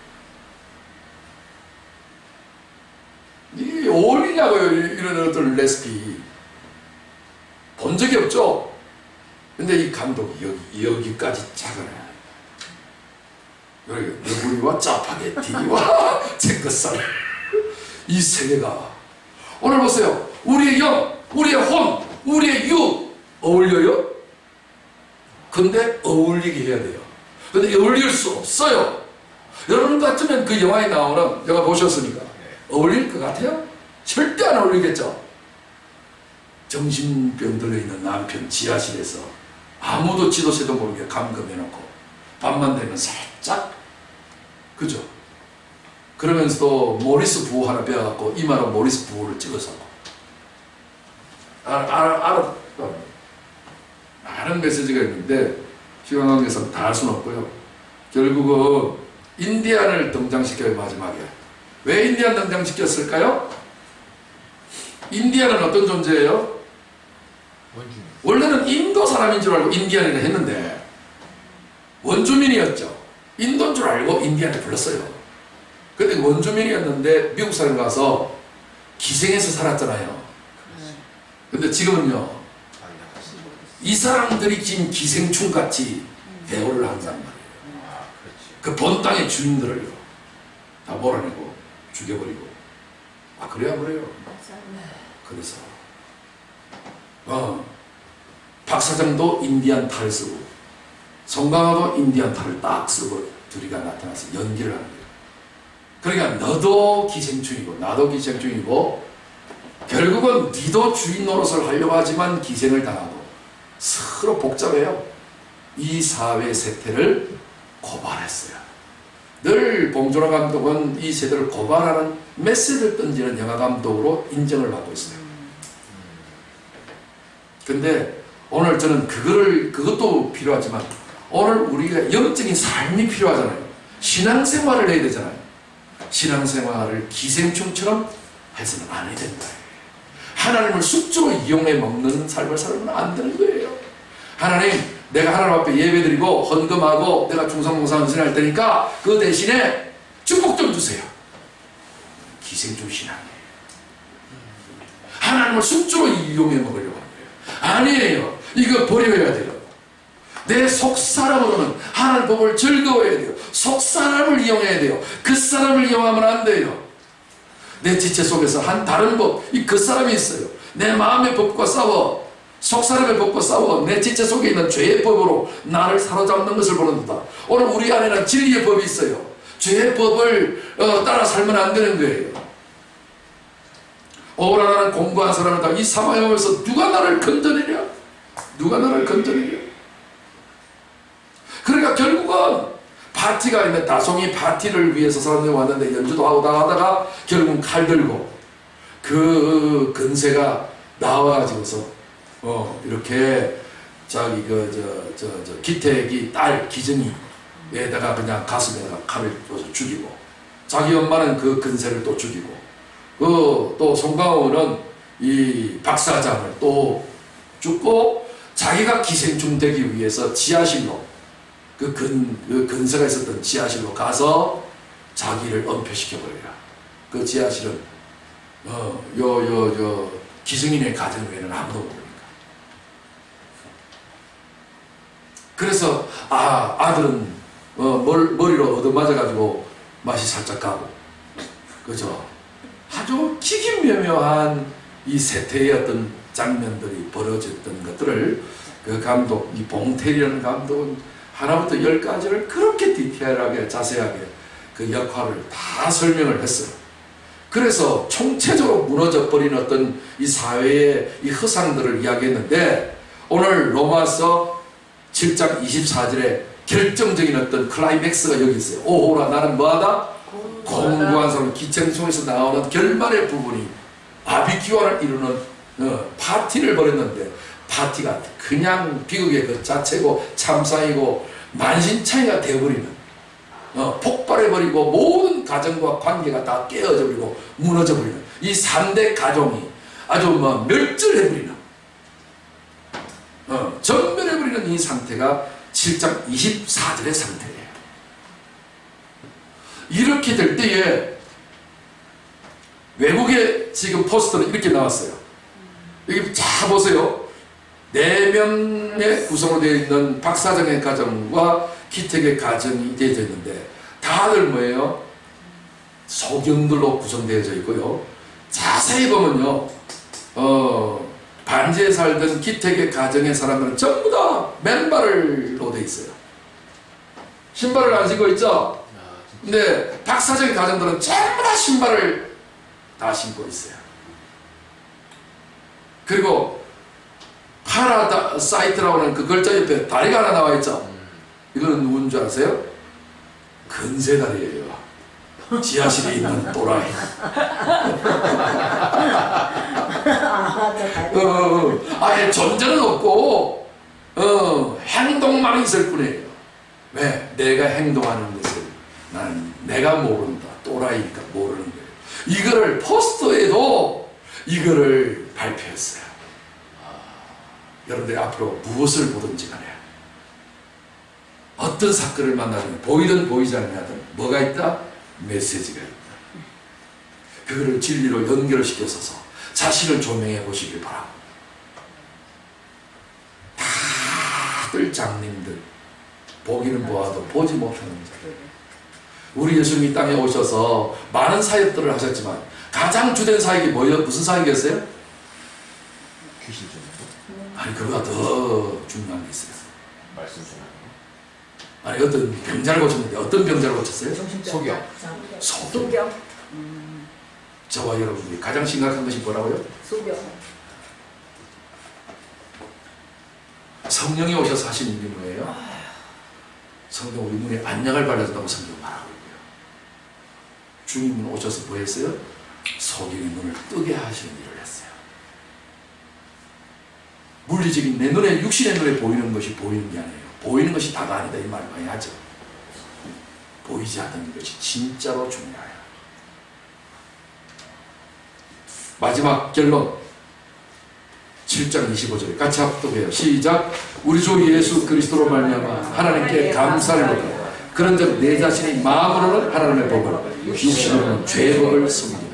이게 어울리냐고요, 이런 어떤 레시피. 본 적이 없죠? 근데 이 감독이 여기까지 작아요. 여기 너구리와 짜파게티와 채끝살, 이 세 개가 오늘 보세요. 우리의 영, 우리의 혼, 우리의 유 어울려요? 근데 어울리게 해야 돼요. 근데 어울릴 수 없어요. 여러분 같으면 그 영화에 나오는, 제가 보셨으니까 어울릴 것 같아요? 절대 안 어울리겠죠? 정신병 들어있는 남편 지하실에서 아무도 지도새도 모르게 감금해놓고 밤만 되면 살짝, 그죠? 그러면서도 모리스 부호 하나 빼갖고 이마로 모리스 부호를 찍어서 많은 메시지가 있는데 시간 관계상 다 할 수는 없고요. 결국은 인디안을 등장시켜요. 마지막에 왜 인디안 등장시켰을까요? 인디안은 어떤 존재예요? 원래는 인도 사람인 줄 알고 인디안이라 했는데 원주민이었죠. 인도인 줄 알고 인디안을 불렀어요. 근데 원주민이었는데 미국 사람 가서 기생해서 살았잖아요. 근데 지금은요, 이 사람들이 지금 기생충같이 대우를 한단 말이에요. 그 본 땅의 주인들을요 다 몰아내고 죽여버리고. 아, 그래야 그래요. 그래서 박 사장도 인디안 탈을 쓰고 송강호도 인디안 탈을 딱 쓰고 둘이가 나타나서 연기를 하는 거예요. 그러니까 너도 기생충이고 나도 기생충이고, 결국은 니도 주인 노릇을 하려고 하지만 기생을 당하고 서로 복잡해요. 이 사회 세태를 고발했어요. 늘 봉준호 감독은 이 세대를 고발하는 메시지를 던지는 영화 감독으로 인정을 받고 있어요. 근데 오늘 저는 그것도 필요하지만 오늘 우리가 영적인 삶이 필요하잖아요. 신앙생활을 해야 되잖아요. 신앙생활을 기생충처럼 해서는 안 된다. 하나님을 숙주로 이용해 먹는 삶을 살면 안 되는 거예요. 하나님, 내가 하나님 앞에 예배드리고 헌금하고 내가 중상봉사 헌신할 테니까 그 대신에 축복 좀 주세요. 기생충 신앙이에요. 하나님을 숙주로 이용해 먹으려고 하는 거예요. 아니에요. 이거 버려야 돼요. 내 속사람으로는 하나님 법을 즐거워해야 돼요. 속사람을 이용해야 돼요. 그 사람을 이용하면 안 돼요. 내 지체 속에서 한 다른 법, 이 그 사람이 있어요. 내 마음의 법과 싸워, 속사람의 법과 싸워 내 지체 속에 있는 죄의 법으로 나를 사로잡는 것을 보는다. 오늘 우리 안에는 진리의 법이 있어요. 죄의 법을 따라 살면 안 되는 거예요. 오라라는 공부한 사람을 다 이 사마여에서 누가 나를 건져내랴? 누가 나를 건져내랴? 그러니까 결국은 파티가 있는 다송이 파티를 위해서 사람들이 왔는데 연주도 하고 다 하다가 결국은 칼 들고 그 근세가 나와가지고서 이렇게 자기 기택이 딸 기정이에다가 그냥 가슴에다가 칼을 쏘서 죽이고, 자기 엄마는 그 근세를 또 죽이고, 또 송강호는 이 박사장을 또 죽고, 자기가 기생충 되기 위해서 지하실로 그 근세가 있었던 지하실로 가서 자기를 은폐시켜버려요. 그 지하실은 기승인의 가정 외에는 아무도 모릅니다. 그래서 아들은 머리로 얻어맞아가지고 맛이 살짝 가고, 그죠? 아주 기기묘묘한 이 세태의 어떤 장면들이 벌어졌던 것들을 그 감독, 이 봉태리라는 감독은 하나부터 10까지를 그렇게 디테일하게 자세하게 그 역할을 다 설명을 했어요. 그래서 총체적으로 무너져 버린 어떤 이 사회의 이 허상들을 이야기했는데, 오늘 로마서 7장 24절에 결정적인 어떤 클라이맥스가 여기 있어요. 오호라 나는 뭐하다? 공부한 사람. 기생충에서 나오는 결말의 부분이 바비큐를 이루는 파티를 벌였는데, 파티가 그냥 비극의 그 자체고 참상이고 만신창이가 되어버리는, 폭발해버리고 모든 가정과 관계가 다 깨어져버리고 무너져버리는 이 3대 가정이 아주 멸절해버리는, 전멸해버리는 이 상태가 7장 24절의 상태예요. 이렇게 될 때에 외국의 지금 포스터는 이렇게 나왔어요. 여기 자 보세요. 4명의 구성으로 되어 있는 박사장의 가정과 기택의 가정이 되어져 있는데, 다들 뭐예요? 소경들로 구성되어져 있고요. 자세히 보면요, 반지에 살던 기택의 가정의 사람들은 전부 다 맨발로 되어 있어요. 신발을 안 신고 있죠? 근데 박사장의 가정들은 전부 다 신발을 다 신고 있어요. 그리고 파라사이트라고 하는 그 글자 옆에 다리가 하나 나와 있죠? 이거는 누군 줄 아세요? 근세다리예요. 지하실에 있는 또라이. 아예 존재는 없고 행동만 있을 뿐이에요. 왜? 내가 행동하는 것을 내가 모른다. 또라이니까 모르는 거예요. 이거를 포스터에도 이거를 발표했어요. 여러분들이 앞으로 무엇을 보든지 간에 어떤 사건을 만나든 보이든 보이지 않냐든 뭐가 있다? 메시지가 있다. 그거를 진리로 연결시켜서 자신을 조명해 보시길 바랍니다. 다들 장님들, 보기는 보아도 보지 못하는 자. 우리 예수님이 땅에 오셔서 많은 사역들을 하셨지만 가장 주된 사역이 뭐예요? 무슨 사역이었어요? 귀신 좀 아니, 그거보다 더 중요한 게 있어요. 말씀 좀 아니, 어떤 병자를 고쳤는데 어떤 병자를 고쳤어요? 소경. 소경. 저와 여러분들이 가장 심각한 것이 뭐라고요? 소경. 성령이 오셔서 하신 일이 뭐예요? 성령 우리 눈에 안녕을 발라준다고 성경 말하고 있고요. 주님은 오셔서 뭐 했어요? 소경의 눈을 뜨게 하시는 일을 했어요. 물리적인 내 눈에, 육신의 눈에 보이는 것이 보이는 게 아니에요. 보이는 것이 다가 아니다, 이 말 많이 하죠. 보이지 않는 것이 진짜로 중요해요. 마지막 결론 7장 25절 같이 합독해요. 시작. 우리 주 예수 그리스도로 말미암아 하나님께 감사를 받아 그런즉 내 자신이 마음으로는 하나님의 법을, 육신으로는 죄의 법을 섬기리라.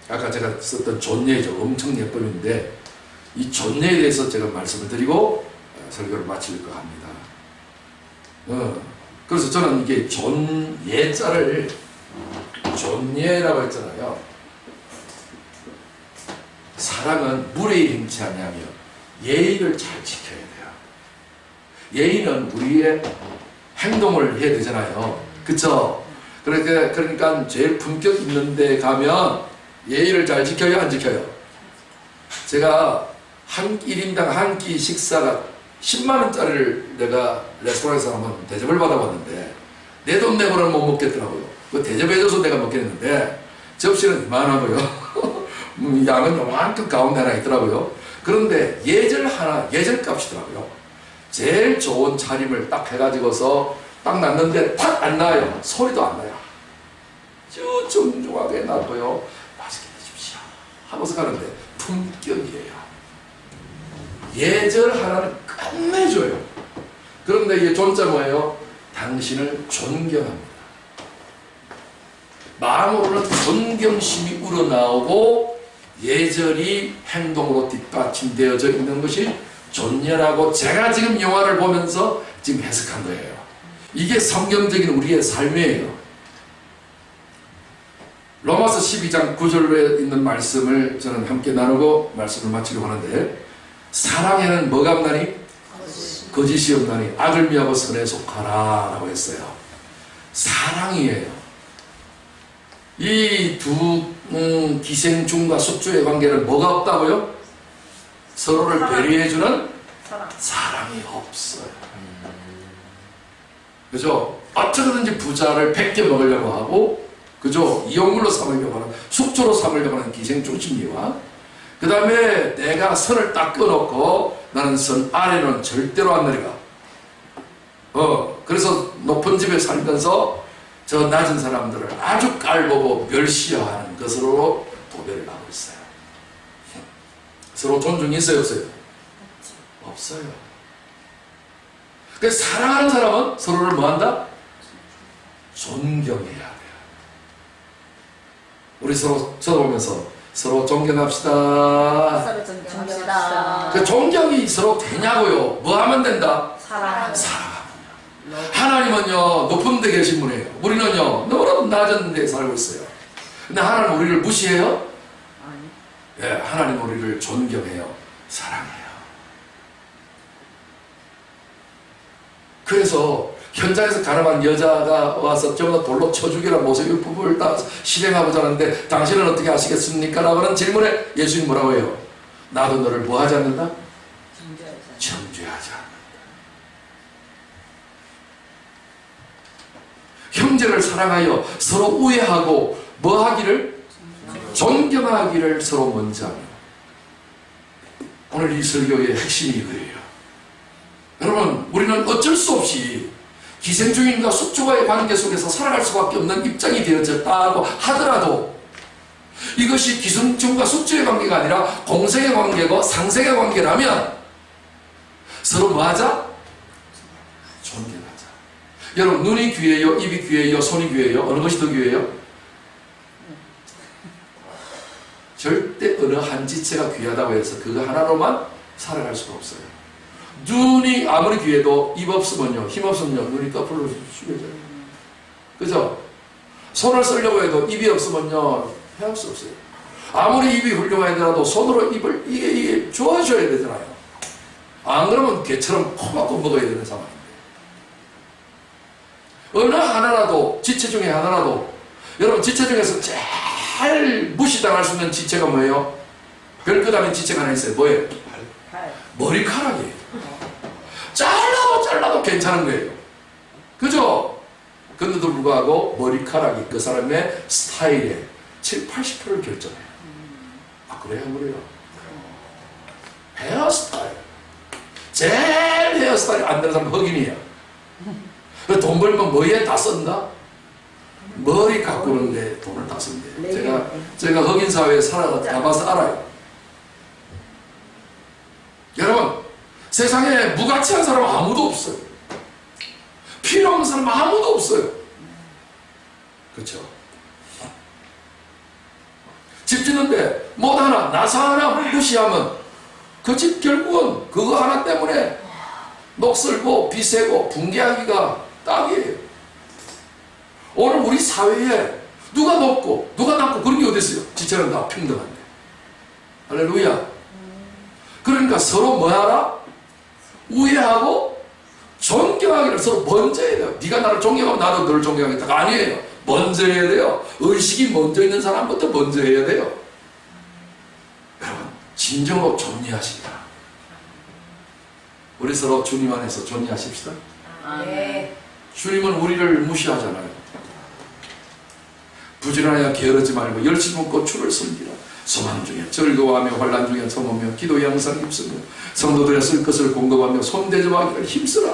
아까 제가 썼던 존예죠. 엄청 예법인데 이 존예에 대해서 제가 말씀을 드리고 설교를 마칠까 합니다. 그래서 저는 이게 존예자를 존예라고 했잖아요. 사람은 무례히 행치 아니하며 예의를 잘 지켜야 돼요. 예의는 우리의 행동을 해야 되잖아요. 그쵸? 그러니까 제일 품격 있는 데 가면 예의를 잘 지켜요, 안 지켜요? 제가 1인당 한 끼 식사가 10만원짜리를 내가 레스토랑에서 한번 대접을 받아봤는데 내 돈 내고는 못 먹겠더라고요. 그 대접해줘서 내가 먹겠는데 접시는 이만하고요. 양은 요만큼 가운데 하나 있더라고요. 그런데 예절 하나, 예절값이더라고요. 제일 좋은 차림을 딱 해가지고서 딱 놨는데 탁 안 나요. 소리도 안 나요. 아주 정중하게 놨고요. 맛있게 드십시오 하고서 가는데 품격이에요. 예절 하나는 끝내줘요. 그런데 이게 존재 뭐예요? 당신을 존경합니다. 마음으로는 존경심이 우러나오고 예절이 행동으로 뒷받침되어져 있는 것이 존예라고 제가 지금 영화를 보면서 지금 해석한 거예요. 이게 성경적인 우리의 삶이에요. 로마서 12장 9절에 있는 말씀을 저는 함께 나누고 말씀을 마치려고 하는데, 사랑에는 뭐가 없나니? 거짓이 없나니 악을 미하고 선에 속하라 라고 했어요. 사랑이에요. 이 두 기생충과 숙주의 관계는 뭐가 없다고요? 서로를 배려해주는 사랑이 없어요. 그죠? 어쩌든지 부자를 베껴 먹으려고 하고, 그죠? 이용물로 삼으려고 하는, 숙주로 삼으려고 하는 기생충 심리와, 그 다음에 내가 선을 딱 끊어놓고 나는 선 아래는 절대로 안 내려가. 그래서 높은 집에 살면서 저 낮은 사람들을 아주 깔보고 멸시하는 것으로 도배를 하고 있어요. 서로 존중이 있어요, 없어요? 없어요. 그래서 사랑하는 사람은 서로를 뭐한다? 존경해야 돼요. 우리 서로 쳐다보면서 서로 존경합시다. 서로 존경합시다. 그 존경이 서로 되냐고요? 뭐 하면 된다? 사랑. 하나님은요 높은 데 계신 분이에요. 우리는요 너무나도 낮은 데 살고 있어요. 근데 하나님 우리를 무시해요? 아니. 예, 하나님 우리를 존경해요. 사랑해요. 그래서 현장에서 가늠한 여자가 와서 저보다 돌로 쳐 죽이라 모세의 부부를 다 실행하고자 하는데 당신은 어떻게 하시겠습니까? 라고 하는 질문에 예수님 뭐라고 해요? 나도 너를 뭐 하지 않는다? 정죄하지 않는다. 형제를 사랑하여 서로 우애하고 뭐 하기를? 존경하기를 서로 먼저 하며. 오늘 이 설교의 핵심이 이거예요. 여러분, 우리는 어쩔 수 없이 기생충인과 숙주와의 관계 속에서 살아갈 수밖에 없는 입장이 되어졌다고 하더라도 이것이 기생충과 숙주의 관계가 아니라 공생의 관계고 상생의 관계라면 서로 뭐하자? 존경하자. 여러분, 눈이 귀해요? 입이 귀해요? 손이 귀해요? 어느 것이 더 귀해요? 절대 어느 한 지체가 귀하다고 해서 그거 하나로만 살아갈 수가 없어요. 눈이 아무리 귀해도 입 없으면요, 힘 없으면요, 눈이 거꾸로 숙여져요. 그죠? 손을 쓰려고 해도 입이 없으면요, 해할 수 없어요. 아무리 입이 훌륭하더라도 손으로 입을, 이게 좋아져야 되잖아요. 안 그러면 개처럼 코 막고 먹어야 되는 상황인데. 어느 하나라도, 지체 중에 하나라도, 여러분, 지체 중에서 제일 무시당할 수 있는 지체가 뭐예요? 별것 아닌 지체가 하나 있어요. 뭐예요? 머리카락이에요. 잘라도 괜찮은 거예요. 그죠? 그런데도 불구하고 머리카락이 그 사람의 스타일의 7, 80%를 결정해요. 아, 그래요? 그래요? 헤어스타일. 제일 헤어스타일 안 되는 사람은 흑인이에요. 돈 벌면 뭐에 다 쓴다? 머리 가꾸는데 돈을 다 쓴대요. 제가 흑인 사회에 살아가봐서 알아요. 여러분, 세상에 무가치한 사람 아무도 없어요. 필요 없는 사람 아무도 없어요. 그렇죠? 집 짓는데 못 하나, 나사 하나 무시하면 그 집 결국은 그거 하나 때문에 녹슬고 비세고 붕괴하기가 딱이에요. 오늘 우리 사회에 누가 높고 누가 낮고 그런 게 어디 있어요? 지체는 다 평등한데. 할렐루야. 그러니까 서로 뭐하라? 우애하고 존경하기를 서로 먼저 해야 돼요. 네가 나를 존경하면 나도 너를 존경하겠다가 아니에요. 먼저 해야 돼요. 의식이 먼저 있는 사람부터 먼저 해야 돼요. 여러분, 진정으로 존귀하시기라. 우리 서로 주님 안에서 존귀하십시다. 네. 주님은 우리를 무시하잖아요. 부지런하여 게으르지 말고 열심히 먹고 주를 섬기라. 소망 중에 즐거워하며 환난 중에 참으며 기도에 항상 힘쓰며 성도들의 쓸 것을 공급하며 손대접하기를 힘쓰라.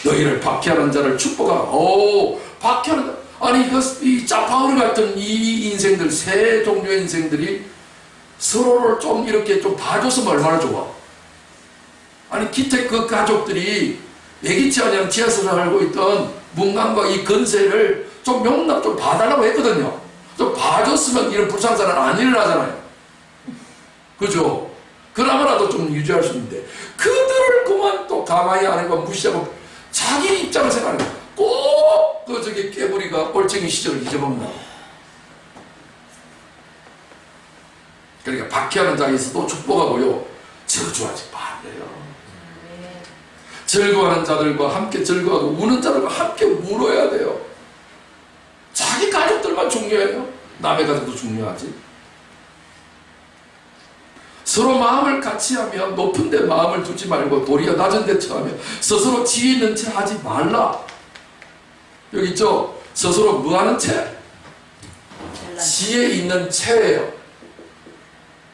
너희를 박해하는 자를 축복하라. 오, 박해하는 자. 아니 이 짜파오르 같은 이 인생들, 세 종류의 인생들이 서로를 좀 이렇게 좀 봐줬으면 얼마나 좋아. 아니 기택 그 가족들이 예기치 않은 지하철을 알고 있던 문광과 이 건세를 좀 용납 좀 봐달라고 했거든요. 좀 봐줬으면 이런 불상사는 안 일어나잖아요. 그죠? 그나마라도 좀 유지할 수 있는데 그들을 그만 또 가만히 안 하고 무시하고 자기 입장을 생각하는 거야. 꼭 그 저기 깨부리가 올챙이 시절을 잊어먹나. 그러니까 박해하는 자에서도 축복하고요, 저주하지 말래요. 즐거워하는 자들과 함께 즐거워하고 우는 자들과 함께 울어야 돼요. 자기 가족들만 중요해요. 남의 가족도 중요하지. 서로 마음을 같이 하며 높은 데 마음을 두지 말고 도리어 낮은 데 처하며 스스로 지혜 있는 채 하지 말라. 여기 있죠? 스스로 뭐하는 채? 지혜 있는 채예요.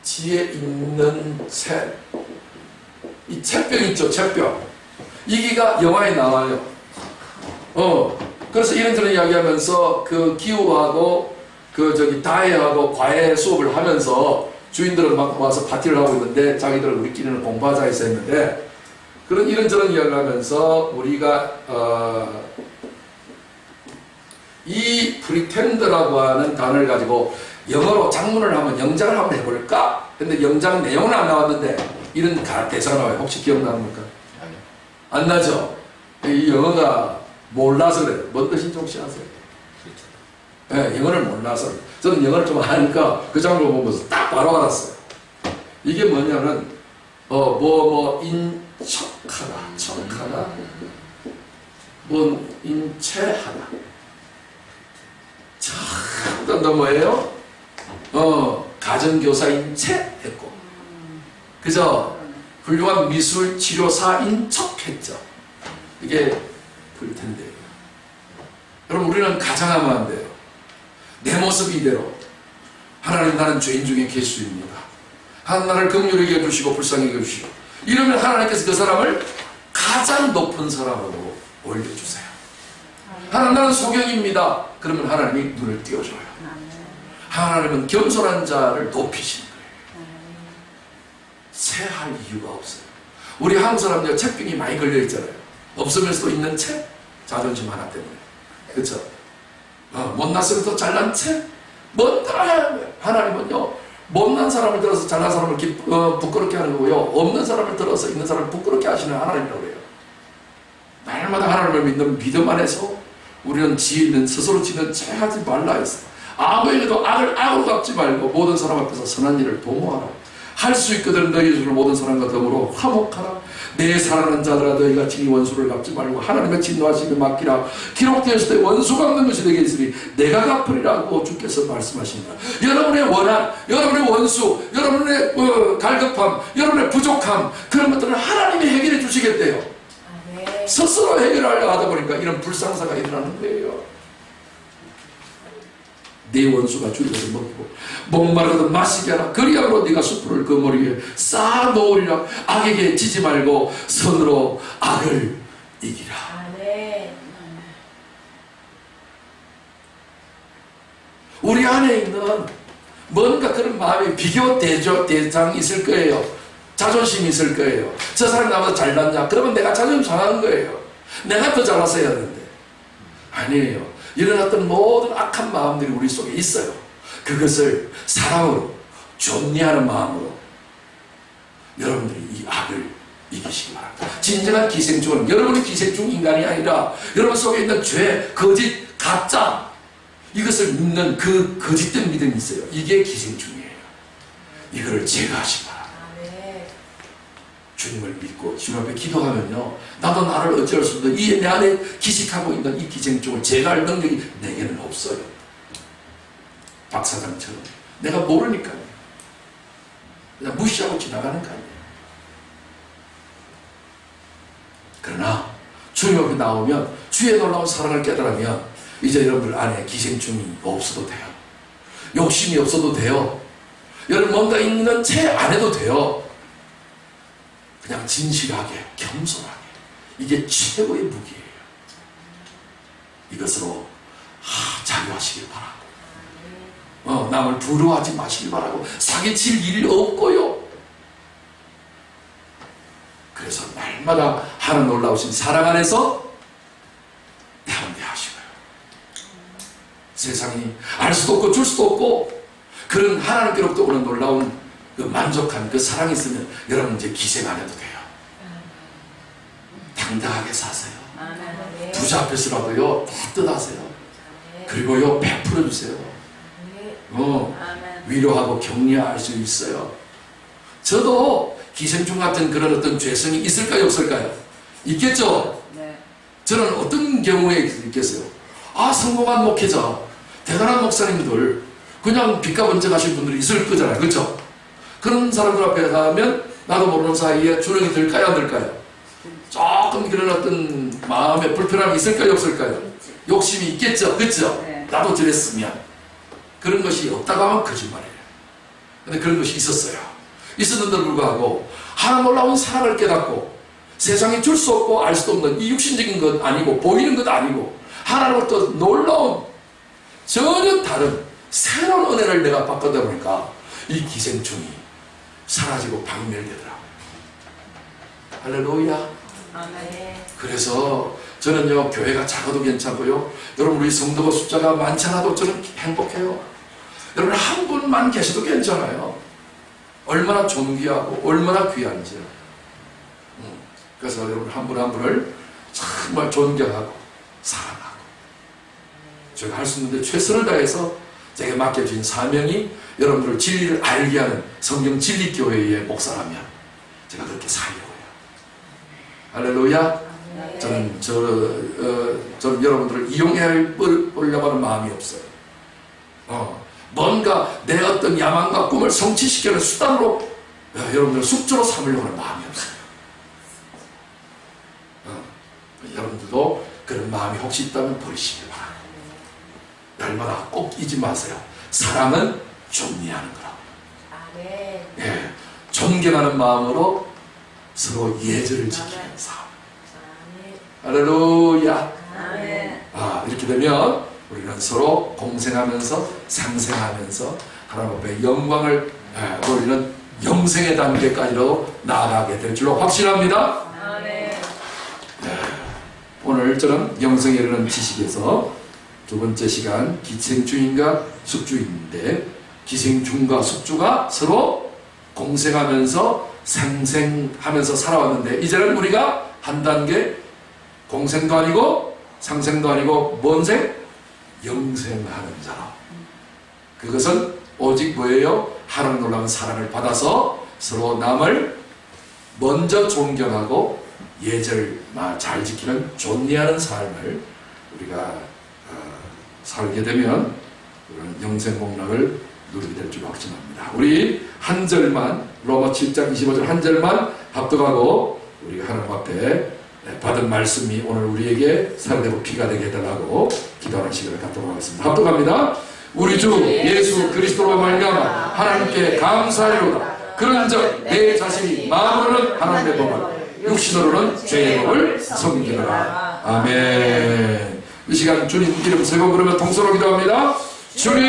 지혜 있는 채. 이 채병 있죠? 채병. 이기가 영화에 나와요. 그래서 이런저런 이야기하면서 그 기후하고 그 저기 다해하고 과외 수업을 하면서 주인들은 막 와서 파티를 하고 있는데 자기들은 우리끼리는 공부하자 해서 했는데 그런 이런저런 이야기를 하면서 우리가 이 프리텐더라고 하는 단어를 가지고 영어로 작문을 한번 영작을 한번 해볼까? 근데 영작 내용은 안 나왔는데 이런 대사가 나와요. 혹시 기억납니까? 아니요. 안 나죠? 이 영어가 몰라서 그래요. 뭔 뜻인지 혹시 아세요? 네, 영어를 몰라서. 저는 영어를 좀 아니까 그 장면 보면서 딱 바로 알았어요. 이게 뭐냐면 인척하다, 척하다, 인체하다. 참, 또 뭐예요? 가정교사인 채 했고, 그죠? 훌륭한 미술 치료사인 척 했죠. 이게 그럴 텐데. 여러분, 우리는 가장하면 안 돼요. 내 모습 이대로. 하나님, 나는 죄인 중에 개수입니다. 하나님, 나를 긍휼히 여겨주시고 불쌍히 여겨주시고. 이러면 하나님께서 그 사람을 가장 높은 사람으로 올려주세요. 하나님, 나는 소경입니다. 그러면 하나님이 눈을 띄워줘요. 하나님은 겸손한 자를 높이시는 거예요. 채할 이유가 없어요. 우리 한국 사람들 채병이 많이 걸려있잖아요. 없으면서도 있는 채? 자존심 하나 때문에. 그렇죠? 못났으면서 잘난 채? 하나님은요, 못난 사람을 들어서 잘난 사람을 부끄럽게 하는 거고요, 없는 사람을 들어서 있는 사람을 부끄럽게 하시는 하나님이라고 해요. 날마다 하나님을 믿는 믿음 안에서 우리는 지혜 있는 스스로 지는 채 하지 말라 했어요. 아무에게도 악을 악으로 갚지 말고 모든 사람 앞에서 선한 일을 도모하라. 할 수 있거든 너희 주를 모든 사람과 더불어 화목하라. 내 사랑하는 자들아 너희가 친히 원수를 갚지 말고 하나님의 진노하심에 맡기라. 기록되었을 때 원수 갚는 것이 되게 있으니 내가 갚으리라고 주께서 말씀하십니다. 여러분의 원한, 여러분의 원수, 여러분의 갈급함, 여러분의 부족함, 그런 것들을 하나님이 해결해 주시겠대요. 스스로 해결하려 하다 보니까 이런 불상사가 일어나는 거예요. 네 원수가 줄여서 먹이고 목마르거든 마시게 하라. 그리함으로 네가 숯불을 그 머리 위에 쌓아 놓으리라. 악에게 지지 말고 선으로 악을 이기라. 우리 안에 있는 뭔가 그런 마음이 비교 대장이 있을 거예요. 자존심이 있을 거예요. 저 사람이 나보다 잘났냐? 그러면 내가 자존심 상하는 거예요. 내가 더 잘났어야 하는데. 아니에요. 일어났던 모든 악한 마음들이 우리 속에 있어요. 그것을 사랑으로, 존리하는 마음으로 여러분들이 이 악을 이기시기 바랍니다. 진정한 기생충은 여러분의 기생충 인간이 아니라 여러분 속에 있는 죄, 거짓, 가짜, 이것을 믿는 그 거짓된 믿음이 있어요. 이게 기생충이에요. 이거를 제거하시기 바랍니다. 주님을 믿고 주님 앞에 기도하면요, 나도 나를 어찌할 수 없는 이 내 안에 기식하고 있는 이 기생충을 제거할 능력이 내게는 없어요. 박 사장처럼 내가 모르니까요. 그냥 무시하고 지나가는 거 아니에요. 그러나 주님 앞에 나오면 주의 놀라운 사랑을 깨달으면 이제 여러분들 안에 기생충이 없어도 돼요. 욕심이 없어도 돼요. 여러분 뭔가 있는 채 안 해도 돼요. 그냥 진실하게 겸손하게 이게 최고의 무기예요. 이것으로 자유하시길 바라고 남을 부러워하지 마시길 바라고 사기칠 일이 없고요. 그래서 날마다 하는 놀라우신 사랑 안에서 담대하시고요. 세상이 알 수도 없고 줄 수도 없고 그런 하나님께로부터 오는 놀라운 그 만족한 그 사랑이 있으면 여러분 이제 기생 안 해도 돼요. 당당하게 사세요. 부자 앞에서라도요 따뜻하세요. 그리고요 베풀어 주세요. 위로하고 격려할 수 있어요. 저도 기생충 같은 그런 어떤 죄성이 있을까요 없을까요? 있겠죠. 저는 어떤 경우에 있겠어요? 성공한 목회자, 대단한 목사님들, 그냥 빚가 번쩍하신 분들이 있을 거잖아요. 그렇죠? 그런 사람들 앞에 가면 나도 모르는 사이에 주눅이 들까요 안 들까요? 조금 그런 어떤 마음의 불편함이 있을까요 없을까요? 욕심이 있겠죠. 그렇죠? 나도 저랬으면. 그런 것이 없다고 하면 거짓말이에요. 근데 그런 것이 있었어요. 있었는데도 불구하고 하나 놀라운 사랑을 깨닫고 세상에 줄 수 없고 알 수도 없는 이 육신적인 것 아니고 보이는 것 아니고 하나로부터 놀라운 전혀 다른 새로운 은혜를 내가 받다 보니까 이 기생충이 사라지고 박멸되더라고요. 할렐루야. 그래서 저는요 교회가 작아도 괜찮고요 여러분 우리 성도가 숫자가 많지 않아도 저는 행복해요. 여러분 한 분만 계셔도 괜찮아요. 얼마나 존귀하고 얼마나 귀한지요. 그래서 여러분 한 분 한 분을 정말 존경하고 사랑하고 제가 할 수 있는데 최선을 다해서 제게 맡겨진 사명이 여러분들 진리를 알게 하는 성경 진리교회의 목사라면 제가 그렇게 살려고요. 할렐루야. 저는 여러분들을 이용해 보려고 하는 마음이 없어요. 뭔가 내 어떤 야망과 꿈을 성취시키는 수단으로 여러분들 숙주로 삼으려고 하는 마음이 없어요. 여러분들도 그런 마음이 혹시 있다면 버리시길 바랍니다. 날마다 꼭 잊지 마세요. 사랑은 존귀하는 거라고. 예, 존경하는 마음으로 서로 예절을 지키는 삶. 할렐루야. 이렇게 되면 우리는 서로 공생하면서 상생하면서 하나님 앞에 영광을 돌리는 영생의 단계까지로 나아가게 될 줄로 확신합니다. 오늘 저는 영생에 이르는 지식에서 두 번째 시간 기생충인가 숙주인데 기생충과 숙주가 서로 공생하면서 상생하면서 살아왔는데 이제는 우리가 한 단계 공생도 아니고 상생도 아니고 뭔 생? 영생하는 자로. 그것은 오직 뭐예요? 하나님 놀라운 사랑을 받아서 서로 남을 먼저 존경하고 예절 잘 지키는 존귀하는 삶을 우리가 살게 되면 그런 영생 복락을 누리게 될 줄 확신합니다. 우리 한 절만 로마 7장 25절 한 절만 합독하고 우리가 하나님 앞에 받은 말씀이 오늘 우리에게 살되고 피가 되게 해달라고 기도하는 시간을 갖도록 하겠습니다. 합독합니다. 우리 주 예수 그리스도로 말미암아 하나님께 감사하리로다. 그런즉 내 자신이 마음으로는 하나님의 법을 육신으로는 죄의 법을 섬기노라. 아멘. 이 시간 주님 이름 세 번 부르며 통성으로 기도합니다. 주님